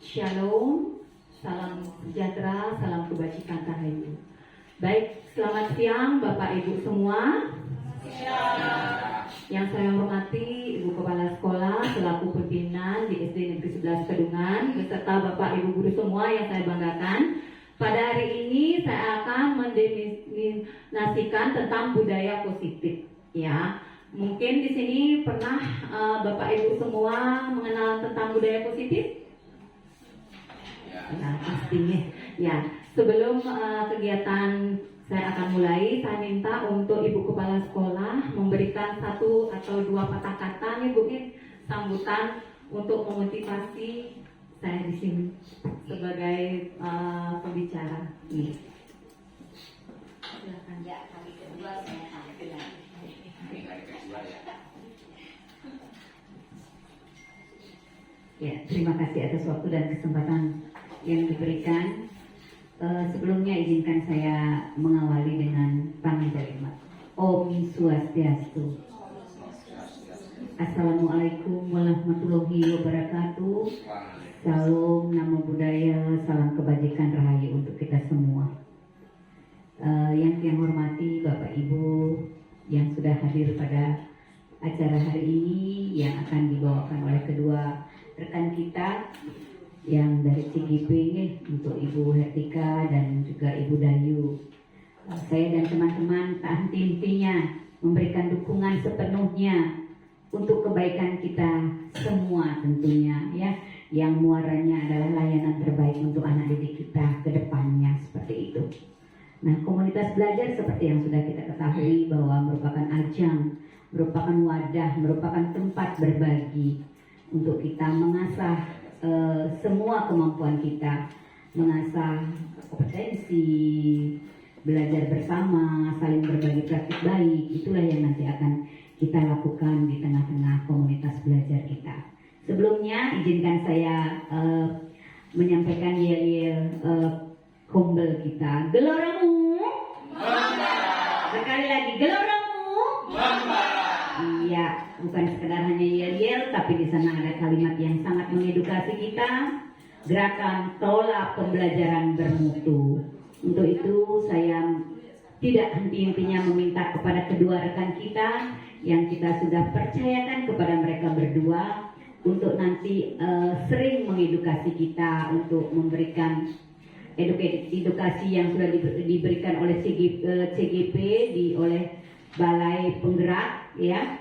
Shalom, salam sejahtera, salam kebajikan rahayu. Baik, selamat siang Bapak Ibu semua. Yang saya hormati Ibu Kepala Sekolah selaku pimpinan di SD Negeri 11 Kedungan beserta Bapak Ibu guru semua yang saya banggakan. Pada hari ini saya akan mendefinisikan tentang budaya positif. Ya, mungkin di sini pernah Bapak Ibu semua mengenal tentang budaya positif? Ya, pastinya. Ya, sebelum kegiatan saya akan mulai, saya minta untuk Ibu Kepala Sekolah memberikan 1 atau 2 patah kata nih Bu, sambutan untuk memotivasi saya di sini sebagai pembicara. Nih. Silakan. Ya, kali kedua saya tampil lagi. Ya, terima kasih atas waktu dan kesempatan yang diberikan. Sebelumnya izinkan saya mengawali dengan pamit kalimat. Om Swastiastu. Assalamualaikum warahmatullahi wabarakatuh. Salam nama budaya, salam kebajikan rahayu untuk kita semua. Yang saya hormati Bapak Ibu yang sudah hadir pada acara hari ini yang akan dibawakan oleh kedua rekan kita yang dari CGP untuk Ibu Hertika dan juga Ibu Dayu. Saya dan teman-teman tak henti-hentinya memberikan dukungan sepenuhnya untuk kebaikan kita semua tentunya ya, yang muaranya adalah layanan terbaik untuk anak didik kita ke depannya seperti itu. Nah, komunitas belajar seperti yang sudah kita ketahui bahwa merupakan ajang, merupakan wadah, merupakan tempat berbagi untuk kita mengasah semua kemampuan kita, mengasah kompetensi, belajar bersama, saling berbagi praktik baik. Itulah yang nanti akan kita lakukan di tengah-tengah komunitas belajar kita. Sebelumnya izinkan saya menyampaikan yel-yel kombel kita. Geloramu membara. Sekali lagi, geloramu membara. Iya, bukan sekedar hanya yel-yel, tapi di sana ada kalimat yang sangat mengedukasi kita. Gerakan tolak pembelajaran bermutu. Untuk itu saya tidak henti-hentinya meminta kepada kedua rekan kita yang kita sudah percayakan kepada mereka berdua untuk nanti sering mengedukasi kita untuk memberikan edukasi yang sudah diberikan oleh CGP oleh Balai Penggerak ya,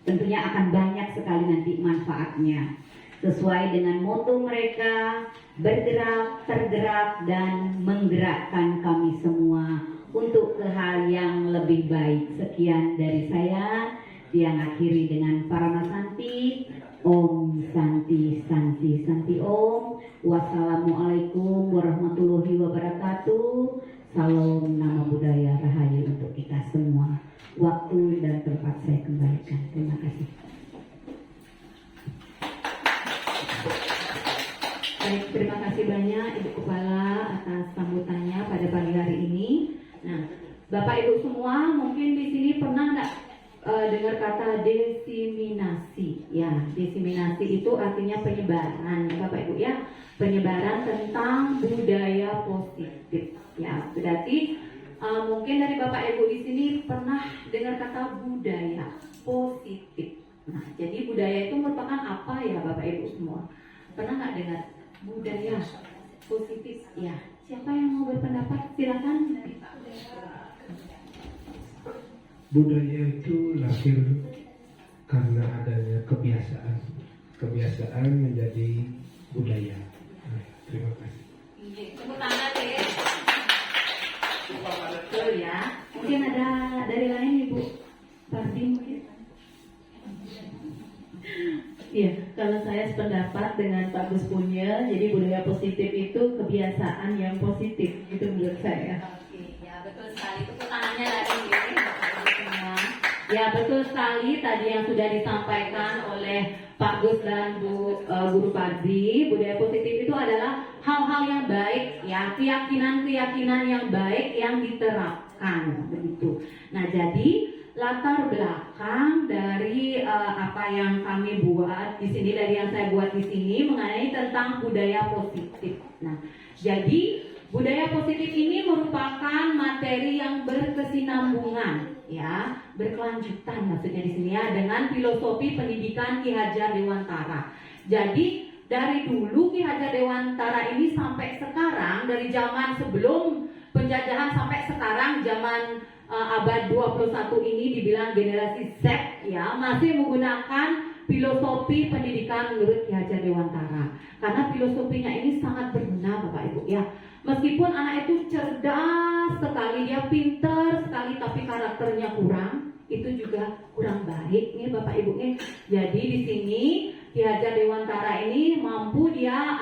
tentunya akan banyak sekali nanti manfaatnya sesuai dengan moto mereka, bergerak, tergerak, dan menggerakkan kami semua untuk ke hal yang lebih baik. Sekian dari saya, yang akhiri dengan Paramasanti. Om Santi Santi Santi Om. Wassalamualaikum warahmatullahi wabarakatuh. Salam nama budaya rahayu untuk kita semua. Waktu dan tempat saya kembalikan. Terima kasih. Baik, terima kasih banyak Ibu Kepala atas sambutannya pada pagi hari ini. Nah, Bapak Ibu semua mungkin di sini pernah nggak dengar kata desiminasi? Ya, desiminasi itu artinya penyebaran, Bapak Ibu ya, penyebaran tentang budaya positif. Ya, berarti mungkin dari Bapak Ibu di sini pernah dengar kata budaya positif. Nah, jadi budaya itu merupakan apa ya Bapak Ibu semua? Pernah nggak dengar budaya positif? Ya, siapa yang mau berpendapat? Silakan. Budaya itu lahir karena adanya kebiasaan. Kebiasaan menjadi budaya. Terima kasih. Tepuk tangan deh. Betul ya. Mungkin ada dari lain Ibu Parti mungkin. Iya, kalau saya sependapat dengan Pak Gus punya, jadi budaya positif itu kebiasaan yang positif, itu menurut saya. Oke, ya betul sekali. Tepuk tangannya lagi. Ya betul sekali tadi yang sudah disampaikan oleh Pak Gus dan Guru Pardi. Budaya positif itu adalah hal-hal yang baik, ya, keyakinan-keyakinan yang baik yang diterapkan begitu. Nah, jadi latar belakang dari apa yang kami buat di sini, dari yang saya buat di sini mengenai tentang budaya positif. Nah, jadi budaya positif ini merupakan materi yang berkesinambungan, ya, berkelanjutan maksudnya di sini ya, dengan filosofi pendidikan Ki Hajar Dewantara. Jadi dari dulu Ki Hajar Dewantara ini sampai sekarang, dari zaman sebelum penjajahan sampai sekarang, zaman abad 21 ini dibilang generasi Z, ya, masih menggunakan filosofi pendidikan menurut Ki Hajar Dewantara. Karena filosofinya ini sangat berguna Bapak Ibu ya. Meskipun anak itu cerdas sekali, dia pintar sekali, tapi karakternya kurang, itu juga kurang baik nih Bapak Ibu nih. Jadi di sini Ki Hajar Dewantara ini mampu dia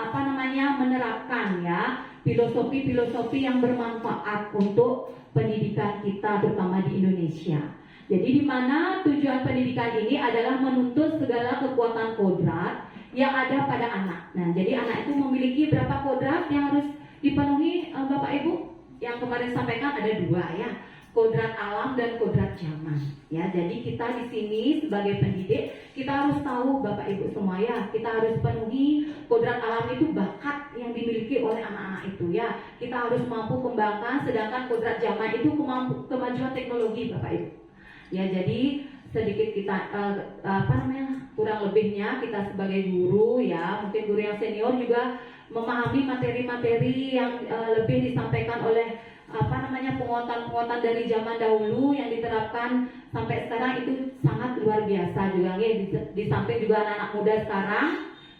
menerapkan ya filosofi-filosofi yang bermanfaat untuk pendidikan kita terutama di Indonesia. Jadi di mana tujuan pendidikan ini adalah menuntut segala kekuatan kodrat yang ada pada anak. Nah, jadi anak itu memiliki berapa kodrat yang harus dipenuhi Bapak Ibu? Yang kemarin sampaikan ada 2 ya. Kodrat alam dan kodrat zaman. Ya, jadi kita di sini sebagai pendidik kita harus tahu Bapak Ibu semua ya, kita harus penuhi kodrat alam itu bakat yang dimiliki oleh anak-anak itu ya. Kita harus mampu kembangkan, sedangkan kodrat zaman itu kemajuan teknologi Bapak Ibu. Ya, jadi sedikit kita kurang lebihnya kita sebagai guru ya, mungkin guru yang senior juga memahami materi-materi yang lebih disampaikan oleh penguatan-penguatan dari zaman dahulu yang diterapkan sampai sekarang itu sangat luar biasa juga ya. Di samping juga anak-anak muda sekarang,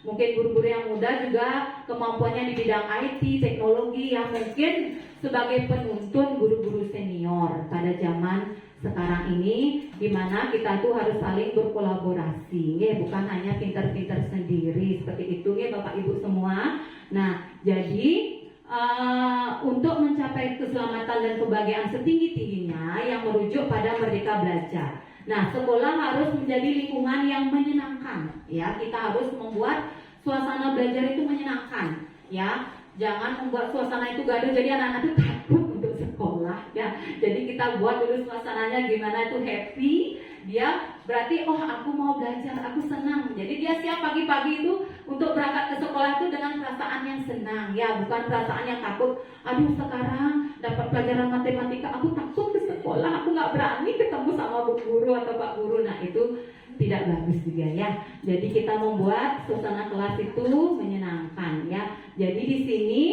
mungkin guru-guru yang muda juga kemampuannya di bidang IT, teknologi yang mungkin sebagai penuntun guru-guru senior pada zaman sekarang ini, di mana kita tuh harus saling berkolaborasi ya, bukan hanya pintar-pintar sendiri seperti itu ya Bapak Ibu semua. Nah, jadi untuk mencapai keselamatan dan kebahagiaan setinggi-tingginya yang merujuk pada merdeka belajar. Nah, sekolah harus menjadi lingkungan yang menyenangkan ya. Kita harus membuat suasana belajar itu menyenangkan ya. Jangan membuat suasana itu gaduh jadi anak-anak itu takut untuk sekolah ya. Jadi kita buat dulu suasananya gimana itu happy. Dia berarti aku mau belajar, aku senang. Jadi dia siap pagi-pagi itu untuk berangkat ke sekolah itu dengan perasaan yang senang ya, bukan perasaan yang takut. Aduh, sekarang dapat pelajaran matematika aku takut ke sekolah, aku nggak berani ketemu sama bu guru atau pak guru. Nah, itu tidak bagus juga ya. Jadi kita membuat suasana kelas itu menyenangkan ya. Jadi di sini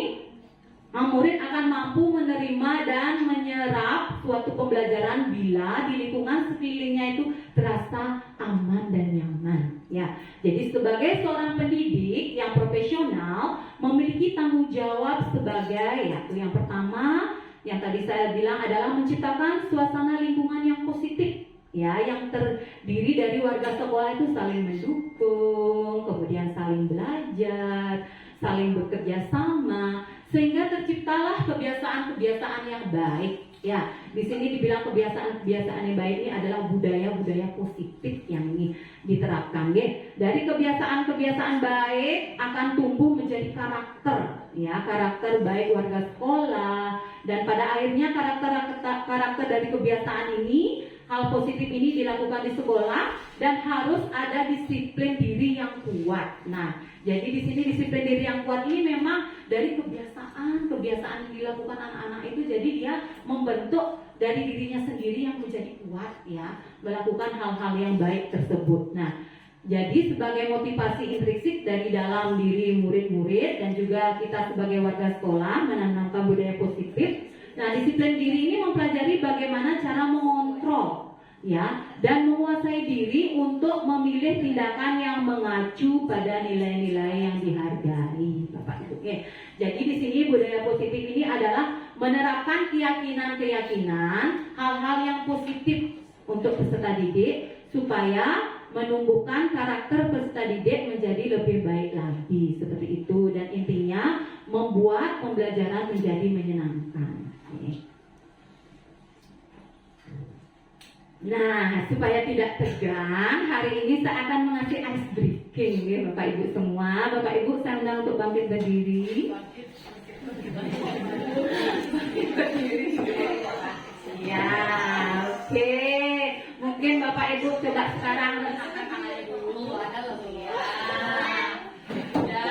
murid akan mampu menerima dan menyerap suatu pembelajaran bila di lingkungan sekelilingnya itu terasa aman dan nyaman ya. Jadi sebagai seorang pendidik yang profesional memiliki tanggung jawab sebagai yang pertama yang tadi saya bilang adalah menciptakan suasana lingkungan yang positif ya, yang terdiri dari warga sekolah itu saling mendukung, kemudian saling belajar, saling bekerja sama, sehingga terciptalah kebiasaan-kebiasaan yang baik ya. Di sini dibilang kebiasaan-kebiasaan yang baik ini adalah budaya-budaya positif yang ini diterapkan ya. Dari kebiasaan-kebiasaan baik akan tumbuh menjadi karakter ya, karakter baik warga sekolah, dan pada akhirnya karakter dari kebiasaan ini, hal positif ini dilakukan di sekolah dan harus ada disiplin diri yang kuat. Nah, jadi di sini disiplin diri yang kuat ini memang dari kebiasaan yang dilakukan anak-anak itu, jadi dia membentuk dari dirinya sendiri yang menjadi kuat ya, melakukan hal-hal yang baik tersebut. Nah, jadi sebagai motivasi intrinsik dari dalam diri murid-murid dan juga kita sebagai warga sekolah menanamkan budaya positif. Nah, disiplin diri ini mempelajari bagaimana cara mengontrol ya dan menguasai diri untuk memilih tindakan yang mengacu pada nilai-nilai yang dihargai, Bapak Ibu. Oke. Jadi di sini budaya positif ini adalah menerapkan keyakinan-keyakinan, hal-hal yang positif untuk peserta didik supaya menumbuhkan karakter peserta didik menjadi lebih baik lagi, seperti itu, dan intinya membuat pembelajaran menjadi menyenangkan. Nah, supaya tidak tegang, hari ini saya akan mengasih ice breaking ya Bapak Ibu semua. Bapak Ibu saya undang untuk bangkit berdiri. Ya, oke. sekarang dulu ada loh ya. Ya,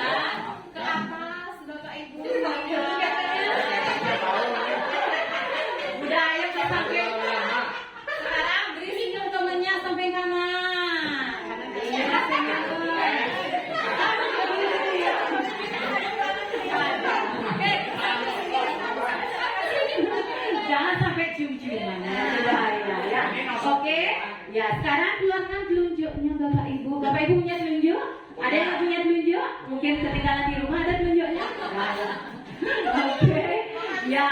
ke atas Bapak Ibu. Udah ayo ke samping. Sekarang beri senyum temennya sampai kanan. Iya, senyum. jangan sampai cium-ciuman ya, bahaya ya. Oke, ya sekarang keluarkan telunjuknya Bapak Ibu. Bapak Ibu punya telunjuk? Ada yang punya telunjuk? Mungkin ketinggalan di rumah ada telunjuknya? Oke, ya.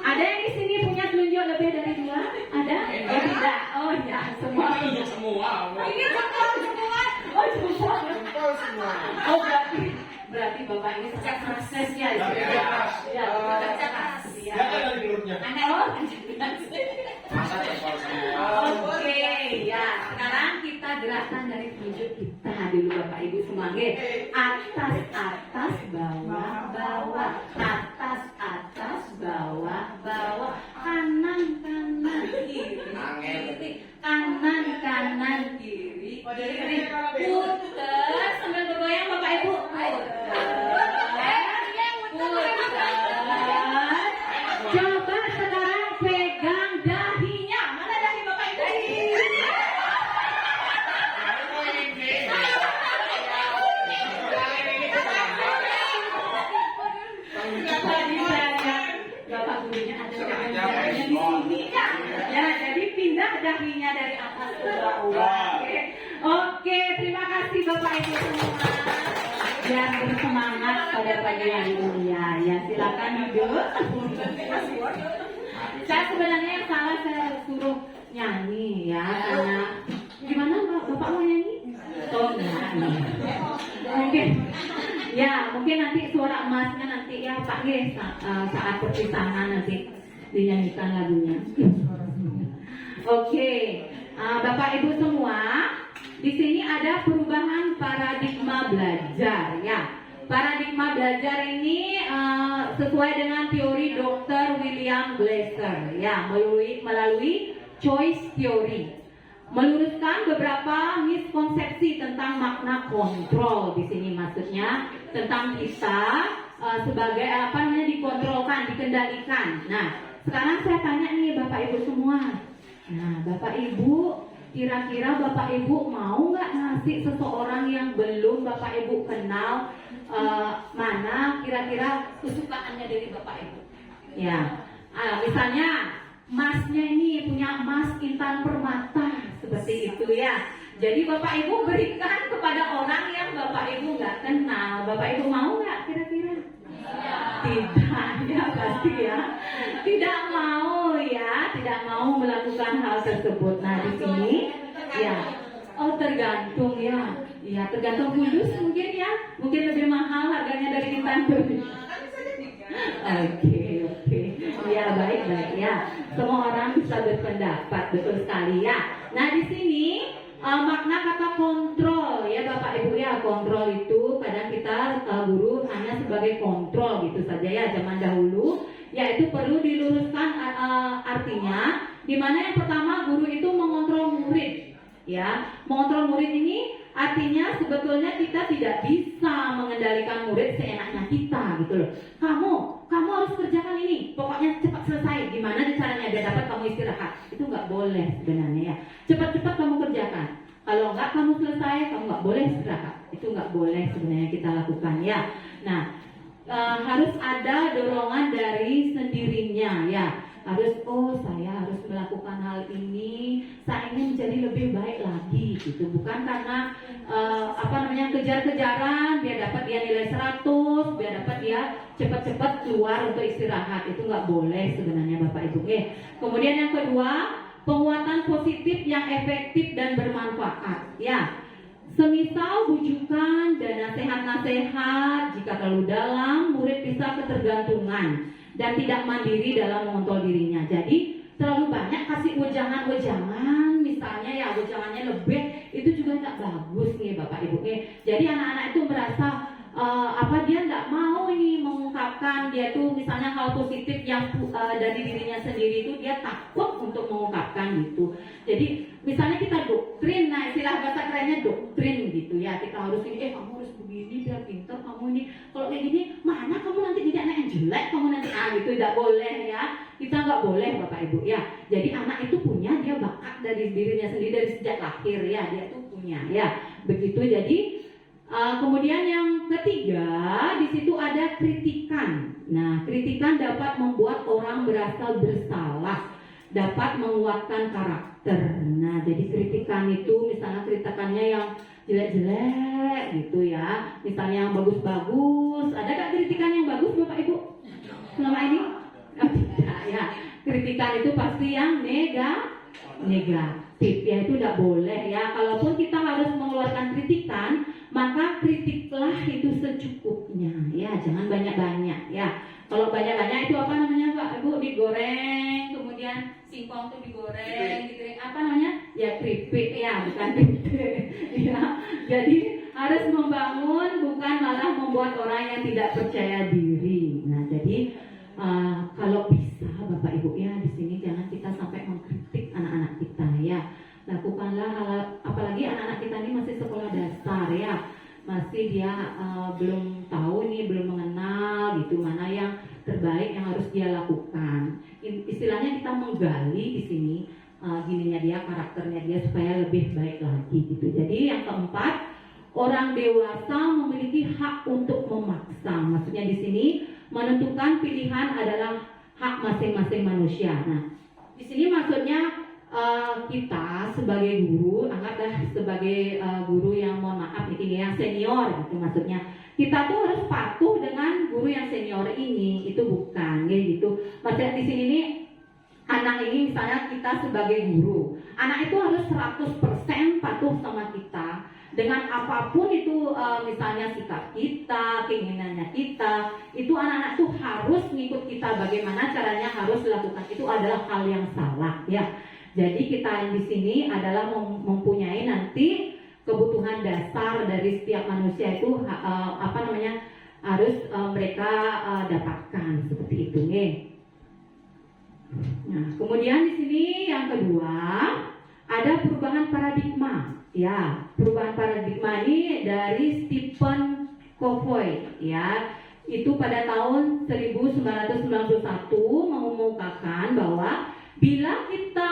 Ada yang di sini punya telunjuk lebih dari 2? Ada? Oh tidak. Oh ya, semua. Ini semua. Ini semua. Oh semua. Oh berarti Bapak ini sejak prosesnya ya. Ya, Cepat. ya. Ya kan dari mulutnya. Masa terpal semua. Oke, ya. Sekarang kita gerakan dari telunjuk kita dulu Bapak Ibu semuanya. Atas, atas, bawah, bawah. Atas, atas, bawah, bawah. Kanan, kanan, kiri, kiri. Kanan, kanan, kiri, kiri. Puter sambil bergoyang Bapak Ibu. Coba sekarang pegang dahinya. Mana dahi Bapak Ibu? Tadi saya lihat Bapak gurunya ada pegang dahinya di sini. Ya, jadi pindah dahinya dari atas ke bawah. Oke, terima kasih Bapak Ibu semua. Yang bersemangat pada pagi hari ini ya, silakan duduk. Saya sebenarnya yang salah saya suruh nyanyi ya, karena gimana Bapak mau nyanyi? Oh nyanyi. Mungkin ya, mungkin nanti suara emasnya nanti ya Pak G saat perpisahan nanti dinyanyikan lagunya. Oke, Bapak Ibu semua. Di sini ada perubahan paradigma belajar ya. Paradigma belajar ini sesuai dengan teori Dr. William Glasser ya, melalui choice theory. Meluruskan beberapa miskonsepsi tentang makna kontrol di sini, maksudnya tentang kita sebagai apa namanya dikontrolkan, dikendalikan. Nah, sekarang saya tanya nih Bapak Ibu semua. Nah, Bapak Ibu kira-kira Bapak Ibu mau nggak ngasih seseorang yang belum Bapak Ibu kenal mana kira-kira kesukaannya dari Bapak Ibu? Ya, misalnya emasnya ini punya emas Intan Permata seperti itu ya. Jadi Bapak Ibu berikan kepada orang yang Bapak Ibu nggak kenal. Bapak Ibu mau nggak kira-kira? Tidak, ya pasti ya. Tidak mau ya, tidak mau melakukan hal tersebut. Nah di sini, ya, oh tergantung ya, ya tergantung kudus mungkin ya, mungkin lebih mahal harganya dari Intan Permata. Oke, ya baik ya. Semua orang bisa berpendapat, betul sekali ya. Nah di sini makna kata kontrol ya Bapak Ibu ya, kontrol itu kadang kita guru hanya sebagai kontrol gitu saja ya zaman dahulu, yaitu perlu diluruskan artinya, dimana yang pertama guru itu mengontrol murid ya. Mengontrol murid ini artinya sebetulnya kita tidak bisa mengendalikan murid seenaknya kita gitu loh. Kamu harus kerjakan ini, pokoknya cepat selesai. Gimana caranya biar dapat kamu istirahat? Itu nggak boleh sebenarnya ya. Cepat-cepat kamu kerjakan. Kalau nggak kamu selesai, kamu nggak boleh istirahat. Itu nggak boleh sebenarnya kita lakukan ya. Nah, harus ada dorongan dari sendirinya ya. Harus saya harus melakukan hal ini, saya ingin menjadi lebih baik lagi gitu. Bukan karena kejar-kejaran biar dapat dia nilai 100, biar dapat dia cepat-cepat keluar untuk istirahat. Itu nggak boleh sebenarnya Bapak Ibu. Kemudian yang kedua, penguatan positif yang efektif dan bermanfaat ya. Semisal bujukan dan nasihat-nasihat, jika terlalu dalam, murid bisa ketergantungan dan tidak mandiri dalam mengontrol dirinya. Jadi terlalu banyak kasih wejangan-wejangan, misalnya ya wejangannya lebih, itu juga tidak bagus nih Bapak Ibu. Jadi anak-anak itu merasa dia nggak mau ini mengungkapkan, dia tuh misalnya hal positif yang dari dirinya sendiri itu dia takut untuk mengungkapkan gitu. Jadi misalnya kita doktrin, nah istilah bahasa kerennya doktrin gitu ya. Kita harus ini, kamu harus begini biar pinter, kamu ini kalau kayak gini mana kamu nanti jadi anak yang jelek, kamu nanti gitu, tidak boleh ya. Kita nggak boleh Bapak Ibu ya. Jadi anak itu punya dia bakat dari dirinya sendiri dari sejak lahir ya, dia tuh punya ya. Begitu jadi kemudian yang ketiga di situ ada kritikan. Nah, kritikan dapat membuat orang merasa bersalah, dapat menguatkan karakter. Nah, jadi kritikan itu misalnya kritikannya yang jelek-jelek gitu ya, misalnya yang bagus-bagus. Ada nggak kritikan yang bagus Bapak Ibu selama ini? Oh, tidak ya. Kritikan itu pasti yang negatif ya, itu tidak boleh ya. Kalaupun kita harus mengeluarkan kritikan, maka kritiklah itu secukupnya ya, jangan banyak-banyak ya. Kalau banyak-banyak itu apa namanya Pak Ibu, digoreng, kemudian singkong itu digoreng, apa namanya ya, keripik ya, bukan keripik ya. Jadi harus membangun, bukan malah membuat orang yang tidak percaya diri. Nah, jadi kalau bisa Bapak Ibu ya, di sini jangan kita sampai mengkritik anak-anak kita ya. Lakukanlah hal, apalagi anak-anak kita ini masih sekolah dasar ya, masih dia belum tahu nih, belum mengenal gitu mana yang terbaik yang harus dia lakukan. Istilahnya kita menggali di sini gininya dia, karakternya dia supaya lebih baik lagi gitu. Jadi yang keempat, orang dewasa memiliki hak untuk memaksa. Maksudnya di sini menentukan pilihan adalah hak masing-masing manusia. Nah, di sini maksudnya kita sebagai guru, anggaplah sebagai guru yang mohon maaf ini yang senior gitu, maksudnya kita tuh harus patuh dengan guru yang senior ini, itu bukan gitu. Maksudnya di sini nih, anak ini misalnya kita sebagai guru, anak itu harus 100% patuh sama kita dengan apapun itu, misalnya sikap kita, keinginannya kita, itu anak-anak tuh harus ngikut kita, bagaimana caranya harus dilakukan, itu adalah hal yang salah ya. Jadi kita yang di sini adalah mempunyai nanti kebutuhan dasar dari setiap manusia itu harus mereka dapatkan seperti itu nih. Nah, kemudian di sini yang kedua ada perubahan paradigma. Ya, perubahan paradigma ini dari Stephen Covey ya. Itu pada tahun 1991 mengumumkan bahwa bila kita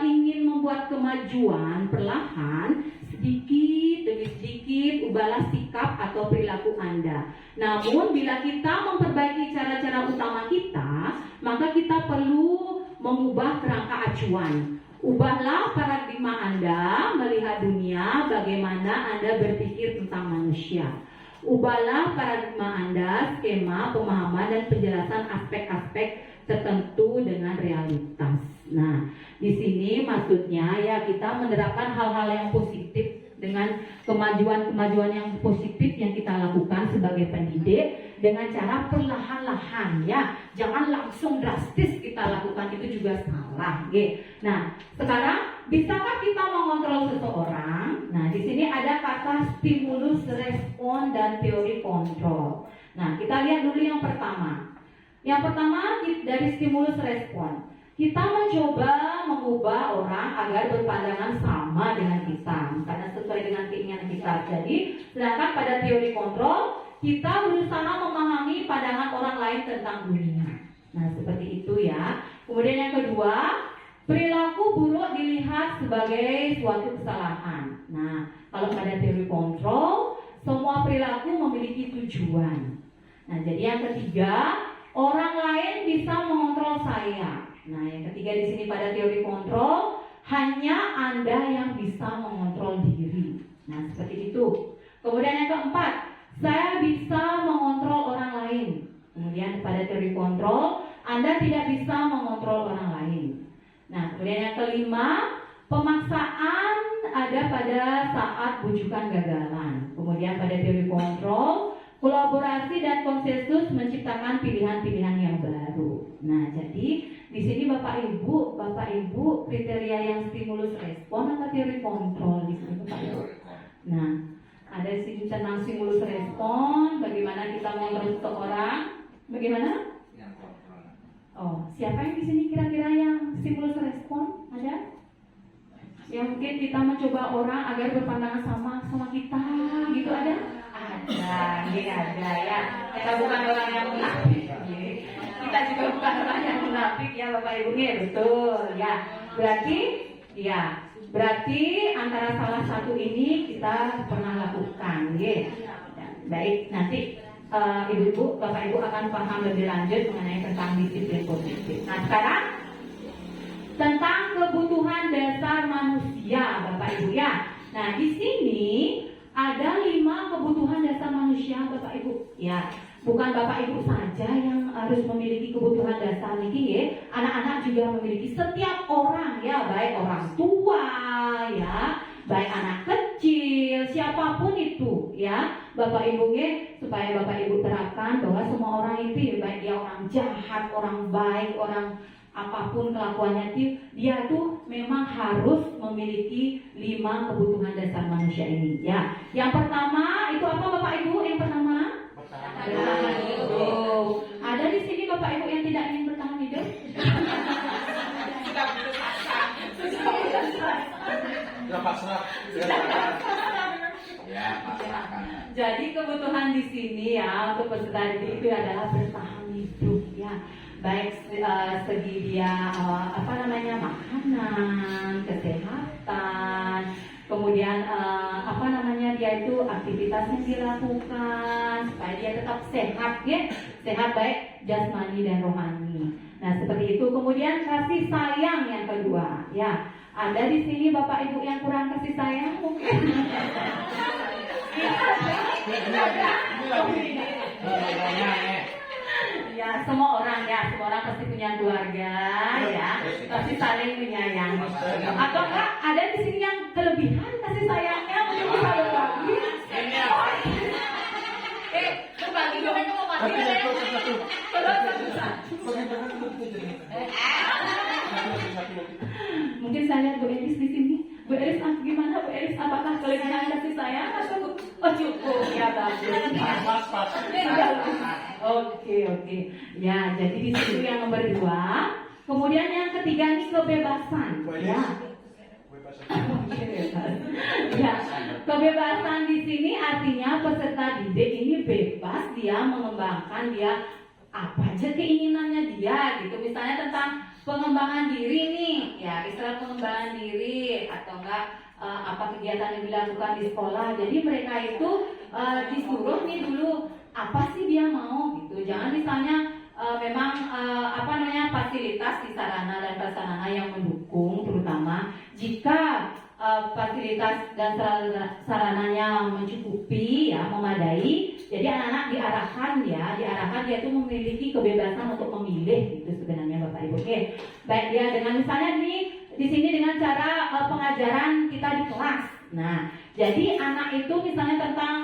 ingin membuat kemajuan perlahan, sedikit demi sedikit ubahlah sikap atau perilaku Anda. Namun bila kita memperbaiki cara-cara utama kita, maka kita perlu mengubah kerangka acuan. Ubahlah paradigma Anda melihat dunia, bagaimana Anda berpikir tentang manusia. Ubahlah paradigma Anda, skema, pemahaman, dan penjelasan aspek-aspek tertentu dengan realitas. Nah, di sini maksudnya ya kita menerapkan hal-hal yang positif dengan kemajuan-kemajuan yang positif yang kita lakukan sebagai pendidik dengan cara perlahan-lahan ya. Jangan langsung drastis kita lakukan, itu juga salah. Nah, sekarang bisakah kita mengontrol seseorang? Nah, di sini ada kata stimulus respon dan teori kontrol. Nah, kita lihat dulu yang pertama. Yang pertama dari stimulus respon. Kita mencoba mengubah orang agar berpandangan sama dengan kita, karena sesuai dengan keinginan kita. Jadi, sedangkan pada teori kontrol, kita berusaha memahami pandangan orang lain tentang dunia. Nah, seperti itu ya. Kemudian yang kedua, perilaku buruk dilihat sebagai suatu kesalahan. Nah, kalau pada teori kontrol, semua perilaku memiliki tujuan. Nah, jadi yang ketiga, orang lain bisa mengontrol saya. Nah, yang ketiga di sini pada teori kontrol, hanya Anda yang bisa mengontrol diri. Nah, seperti itu. Kemudian yang keempat, saya bisa mengontrol orang lain. Kemudian pada teori kontrol, Anda tidak bisa mengontrol orang lain. Nah, kemudian yang kelima, pemaksaan ada pada saat bujukan gagalan. Kemudian pada teori kontrol, kolaborasi dan konsensus menciptakan pilihan-pilihan yang baru. Nah, jadi di sini Bapak Ibu kriteria yang stimulus respon atau teori kontrol di sini Bapak Ibu. Nah, ada tentang stimulus respon, bagaimana kita mengontrol seseorang, bagaimana? Oh, siapa yang di sini kira-kira yang stimulus respon? Ada? Ya mungkin kita mencoba orang agar berpandangan sama kita, gitu ada? Ada ya. Kita bukan orang yang munafik. Kita juga bukan orang yang munafik ya Bapak Ibu ya, betul ya. Berarti antara salah satu ini kita pernah lakukan, ya. Baik, nanti Ibu-ibu, Bapak Ibu akan paham lebih lanjut mengenai tentang disiplin positif. Nah sekarang tentang kebutuhan dasar manusia, Bapak Ibu ya. Nah di sini ada 5 kebutuhan dasar manusia, Bapak Ibu ya. Bukan Bapak Ibu saja yang harus memiliki kebutuhan dasar ini ya. Anak-anak juga memiliki, setiap orang ya, baik orang tua ya, baik anak kecil, siapapun itu ya, Bapak Ibu ya, supaya Bapak Ibu terapkan bahwa semua orang itu ya, baik dia orang jahat, orang baik, orang apapun kelakuannya itu, dia tuh memang harus memiliki 5 kebutuhan dasar manusia ini ya. Yang pertama itu apa Bapak Ibu? Yang pertama bertahan hidup. Ada di sini Bapak Ibu yang tidak ingin bertahan hidup? Ya pasrah. Ya pasrahkan. Jadi kebutuhan di sini ya untuk peserta didik itu adalah bertahan hidup ya. Baik segi dia makanan, kesehatan, kemudian dia itu aktivitas yang dilakukan supaya dia tetap sehat ya, sehat baik jasmani dan rohani. Nah seperti itu. Kemudian kasih sayang yang kedua ya. Ada di sini Bapak Ibu yang kurang kasih sayang mungkin? Ya semua orang pasti punya keluarga ya, pasti saling menyayangi. Atau enggak ada di sini yang kelebihan kasih sayangnya mungkin bisa berbagi. Berbagi dong mau mati ya. Mungkin saya lihat Bu Elis di sini. Bu Elis gimana Bu Elis? Apakah kelebihan kasih sayang atau cukup ya bagus? Pas. Oke. Ya, jadi di situ yang nomor 2. Kemudian yang ketiga ini kebebasan. Ya. Ya, kebebasan di sini artinya peserta didik ini bebas dia mengembangkan dia apa aja keinginannya dia gitu. Misalnya tentang pengembangan diri nih, ya istilah pengembangan diri atau enggak apa kegiatan yang dilakukan di sekolah. Jadi mereka itu disuruh nih dulu apa sih dia mau gitu. Jangan misalnya fasilitas di sarana dan prasarana yang mendukung, terutama jika fasilitas dan sarananya mencukupi ya, memadai. Jadi anak-anak diarahkan dia tuh memiliki kebebasan untuk memilih gitu sebenarnya Bapak Ibu. Oke. Baik dia dengan misalnya nih di sini dengan cara pengajaran kita di kelas. Nah, jadi anak itu misalnya tentang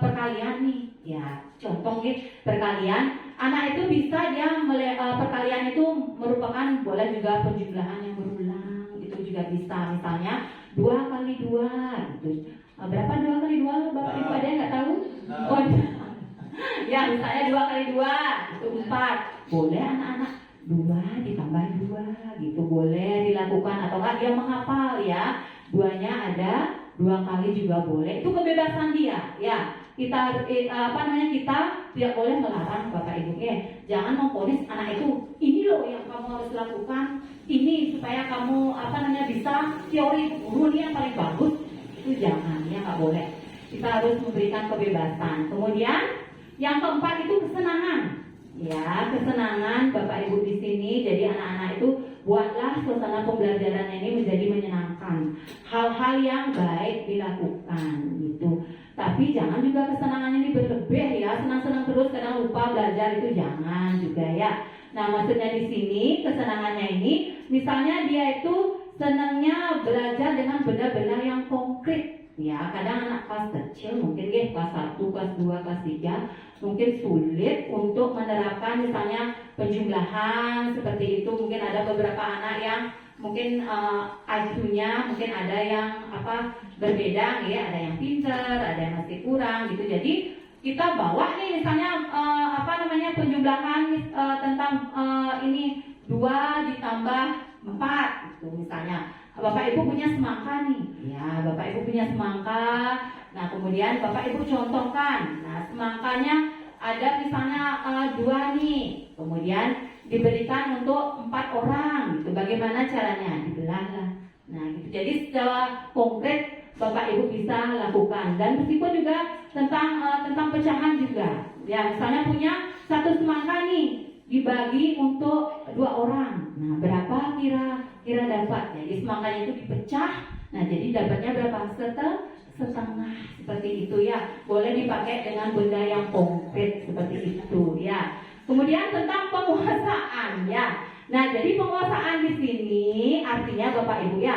perkalian nih, ya contoh nih perkalian, anak itu bisa dia perkalian itu merupakan boleh juga penjumlahan yang berulang, itu juga bisa, misalnya 2 kali 2 gitu. Berapa 2 kali 2? Bapak Ibu ada yang nggak tahu? Oh, ya misalnya 2 kali 2 itu 4, boleh anak-anak 2 ditambah 2 gitu, boleh dilakukan atau enggak dia menghafal ya. 2-nya ada, 2 kali juga boleh. Itu kebebasan dia ya. Kita kita tidak boleh melarang Bapak Ibu ya. Jangan memponis anak itu, ini loh yang kamu harus lakukan, ini supaya kamu bisa teori guru ini yang paling bagus. Itu jangan, ya nggak boleh. Kita harus memberikan kebebasan. Kemudian yang keempat itu kesenangan. Ya, kesenangan Bapak Ibu di sini. Jadi anak-anak itu buatlah suasana pembelajaran ini menjadi menyenangkan. Hal-hal yang baik dilakukan gitu. Tapi jangan juga kesenangannya ini berlebih ya. Senang-senang terus kadang lupa belajar, itu jangan juga ya. Nah, maksudnya di sini kesenangannya ini misalnya dia itu senangnya belajar dengan benda-benda yang konkret. Ya, kadang anak kelas kecil mungkin kelas 1, kelas 2, kelas 3 mungkin sulit untuk menerapkan misalnya penjumlahan seperti itu. Mungkin ada beberapa anak yang mungkin IQ-nya mungkin ada yang berbeda ya, ada yang pintar, ada yang masih kurang gitu. Jadi kita bawa nih misalnya penjumlahan tentang ini 2 ditambah 4 gitu misalnya. Bapak Ibu punya semangka nih, ya Bapak Ibu punya semangka. Nah kemudian Bapak Ibu contohkan, nah semangkanya ada misalnya 2 nih, kemudian diberikan untuk 4 orang, gitu. Bagaimana caranya? Dibelahlah. Nah gitu. Jadi secara konkret Bapak Ibu bisa lakukan, dan meskipun juga tentang pecahan juga, ya misalnya punya 1 semangka nih, dibagi untuk 2 orang. Nah berapa kira dapat? Jadi semangkanya itu dipecah. Nah jadi dapatnya berapa? Setengah, seperti itu ya. Boleh dipakai dengan benda yang konkret seperti itu ya. Kemudian tentang penguasaan ya. Nah jadi penguasaan di sini artinya Bapak Ibu ya,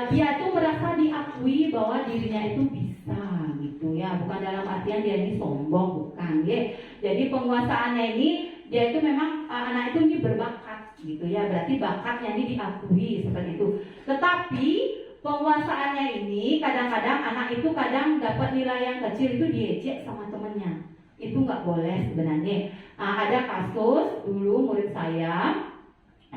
dia itu merasa diakui bahwa dirinya itu bisa gitu ya. Bukan dalam artian dia ini sombong, bukan ya. Jadi penguasaannya ini dia itu memang anak itu ini berbakat gitu ya. Berarti bakatnya ini diakui seperti itu. Tetapi penguasaannya ini kadang-kadang anak itu kadang dapat nilai yang kecil itu diejek sama temennya. Itu nggak boleh sebenarnya. Ada kasus dulu murid saya,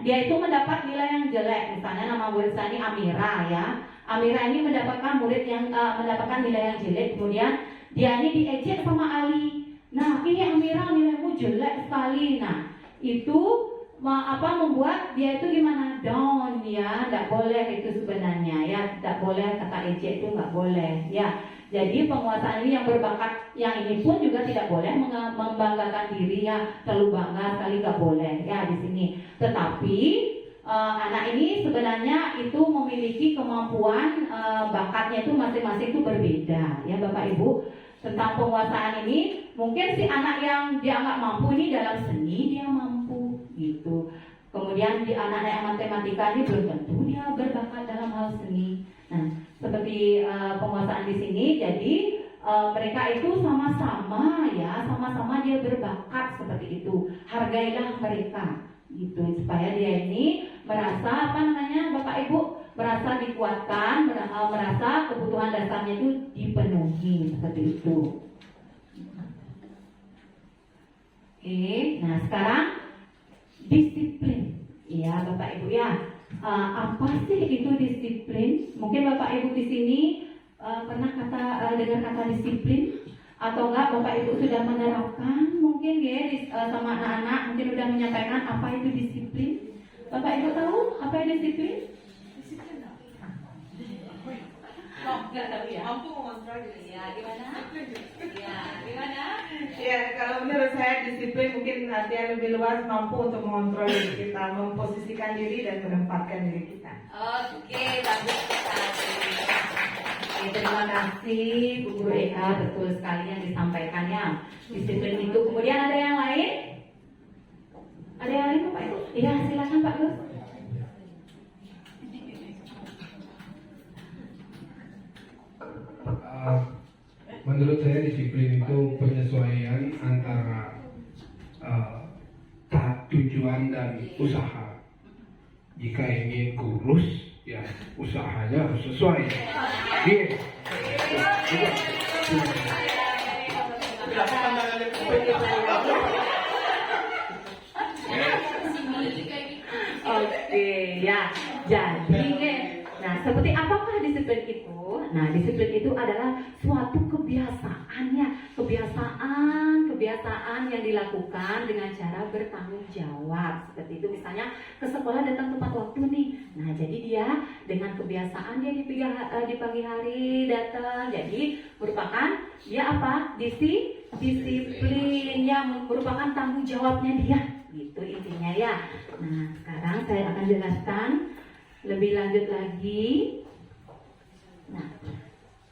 dia itu mendapat nilai yang jelek. Misalnya nama murid saya ini Amira ya. Amira ini mendapatkan mendapatkan nilai yang jelek. Kemudian dia ini diejek sama Ali. Nah ini Amira nilaimu jelek sekali. Nah itu membuat dia itu gimana, down ya. Tidak boleh itu sebenarnya ya. Tidak boleh kata ejek itu nggak boleh ya. Jadi penguasaan ini yang berbakat yang ini pun juga tidak boleh membanggakan diri ya, terlalu bangga sekali nggak boleh ya di sini. Tetapi anak ini sebenarnya itu memiliki kemampuan, bakatnya itu masing-masing itu berbeda ya Bapak Ibu. Tentang penguasaan ini mungkin si anak yang dia nggak mampu ini dalam seni dia mampu gitu. Kemudian di anak yang matematika ini belum tentu dia berbakat dalam hal seni. Nah seperti penguasaan di sini, jadi mereka itu sama-sama ya, sama-sama dia berbakat seperti itu. Hargailah mereka gitu, supaya dia ini merasa Bapak Ibu merasa dikuatkan, merasa kebutuhan dasarnya itu dipenuhi seperti itu. Oke, nah sekarang disiplin ya Bapak Ibu ya. Apa sih itu disiplin? Mungkin Bapak Ibu di sini pernah dengar kata disiplin, atau enggak Bapak Ibu sudah menerapkan mungkin ya sama anak-anak, mungkin sudah menyampaikan apa itu disiplin. Bapak Ibu tahu apa itu disiplin? Nggak tahu ya. Mampu mengontrol diri. Ya gimana? Ya gimana? Ya, kalau menurut saya disiplin mungkin artinya lebih luas, mampu untuk mengontrol diri kita, memposisikan diri dan menempatkan diri kita. Oke, bagus sekali. Oke, terima kasih Bu Guru Eka, betul sekali yang disampaikannya. Disiplin itu. Kemudian ada yang lain? Ada yang lain Pak Ibu? Iya, silakan Pak Gus. Menurut saya disiplin itu penyesuaian antara tujuan dan usaha. Jika ingin kurus, ya usahanya harus sesuai. Iya. Oke, ya. Jadi, nah seperti apakah disiplin itu? Nah, disiplin itu adalah suatu kebiasaan yang dilakukan dengan cara bertanggung jawab. Seperti itu, misalnya ke sekolah datang tepat waktu nih. Nah, jadi dia dengan kebiasaan dia di pagi hari datang. Jadi merupakan dia apa? Disiplin yang merupakan tanggung jawabnya dia. Gitu intinya ya. Nah, sekarang saya akan jelaskan lebih lanjut lagi. Nah,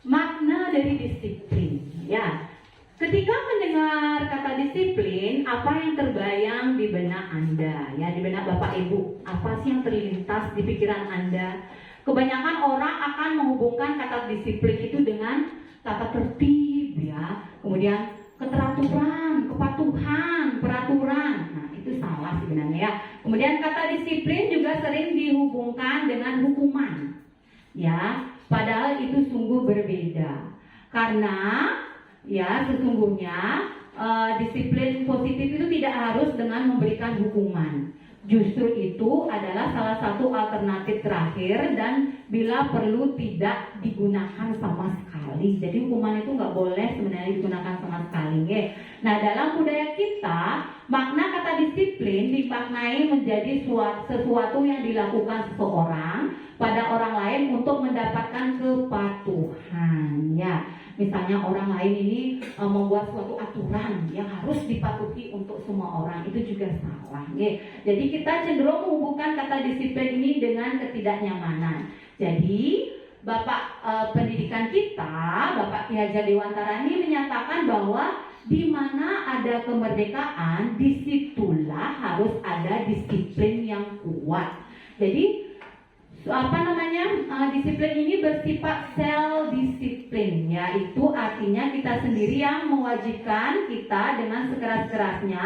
makna dari disiplin ya. Ketika mendengar kata disiplin, apa yang terbayang di benak Anda ya, di benak Bapak Ibu? Apa sih yang terlintas di pikiran Anda? Kebanyakan orang akan menghubungkan kata disiplin itu dengan tata tertib ya, kemudian keteraturan, kepatuhan, peraturan. Nah, itu salah sebenarnya ya. Kemudian kata disiplin juga sering dihubungkan dengan hukuman ya. Padahal itu sungguh berbeda. Karena ya sesungguhnya disiplin positif itu tidak harus dengan memberikan hukuman. Justru itu adalah salah satu alternatif terakhir dan bila perlu tidak digunakan sama sekali. Jadi hukuman itu nggak boleh sebenarnya digunakan sama sekali. Ya. Nah dalam budaya kita makna kata disiplin dimaknai menjadi sesuatu yang dilakukan seseorang pada orang lain untuk mendapatkan kepatuhan. Ya. Misalnya orang lain ini membuat suatu aturan yang harus dipatuhi untuk semua orang, itu juga salah. Ya. Jadi kita cenderung menghubungkan kata disiplin ini dengan ketidaknyamanan. Jadi Bapak pendidikan kita, Bapak Ki Hajar Dewantara ini menyatakan bahwa di mana ada kemerdekaan, disitulah harus ada disiplin yang kuat. Jadi disiplin ini bersifat self disiplin, yaitu artinya kita sendiri yang mewajibkan kita dengan sekeras-kerasnya,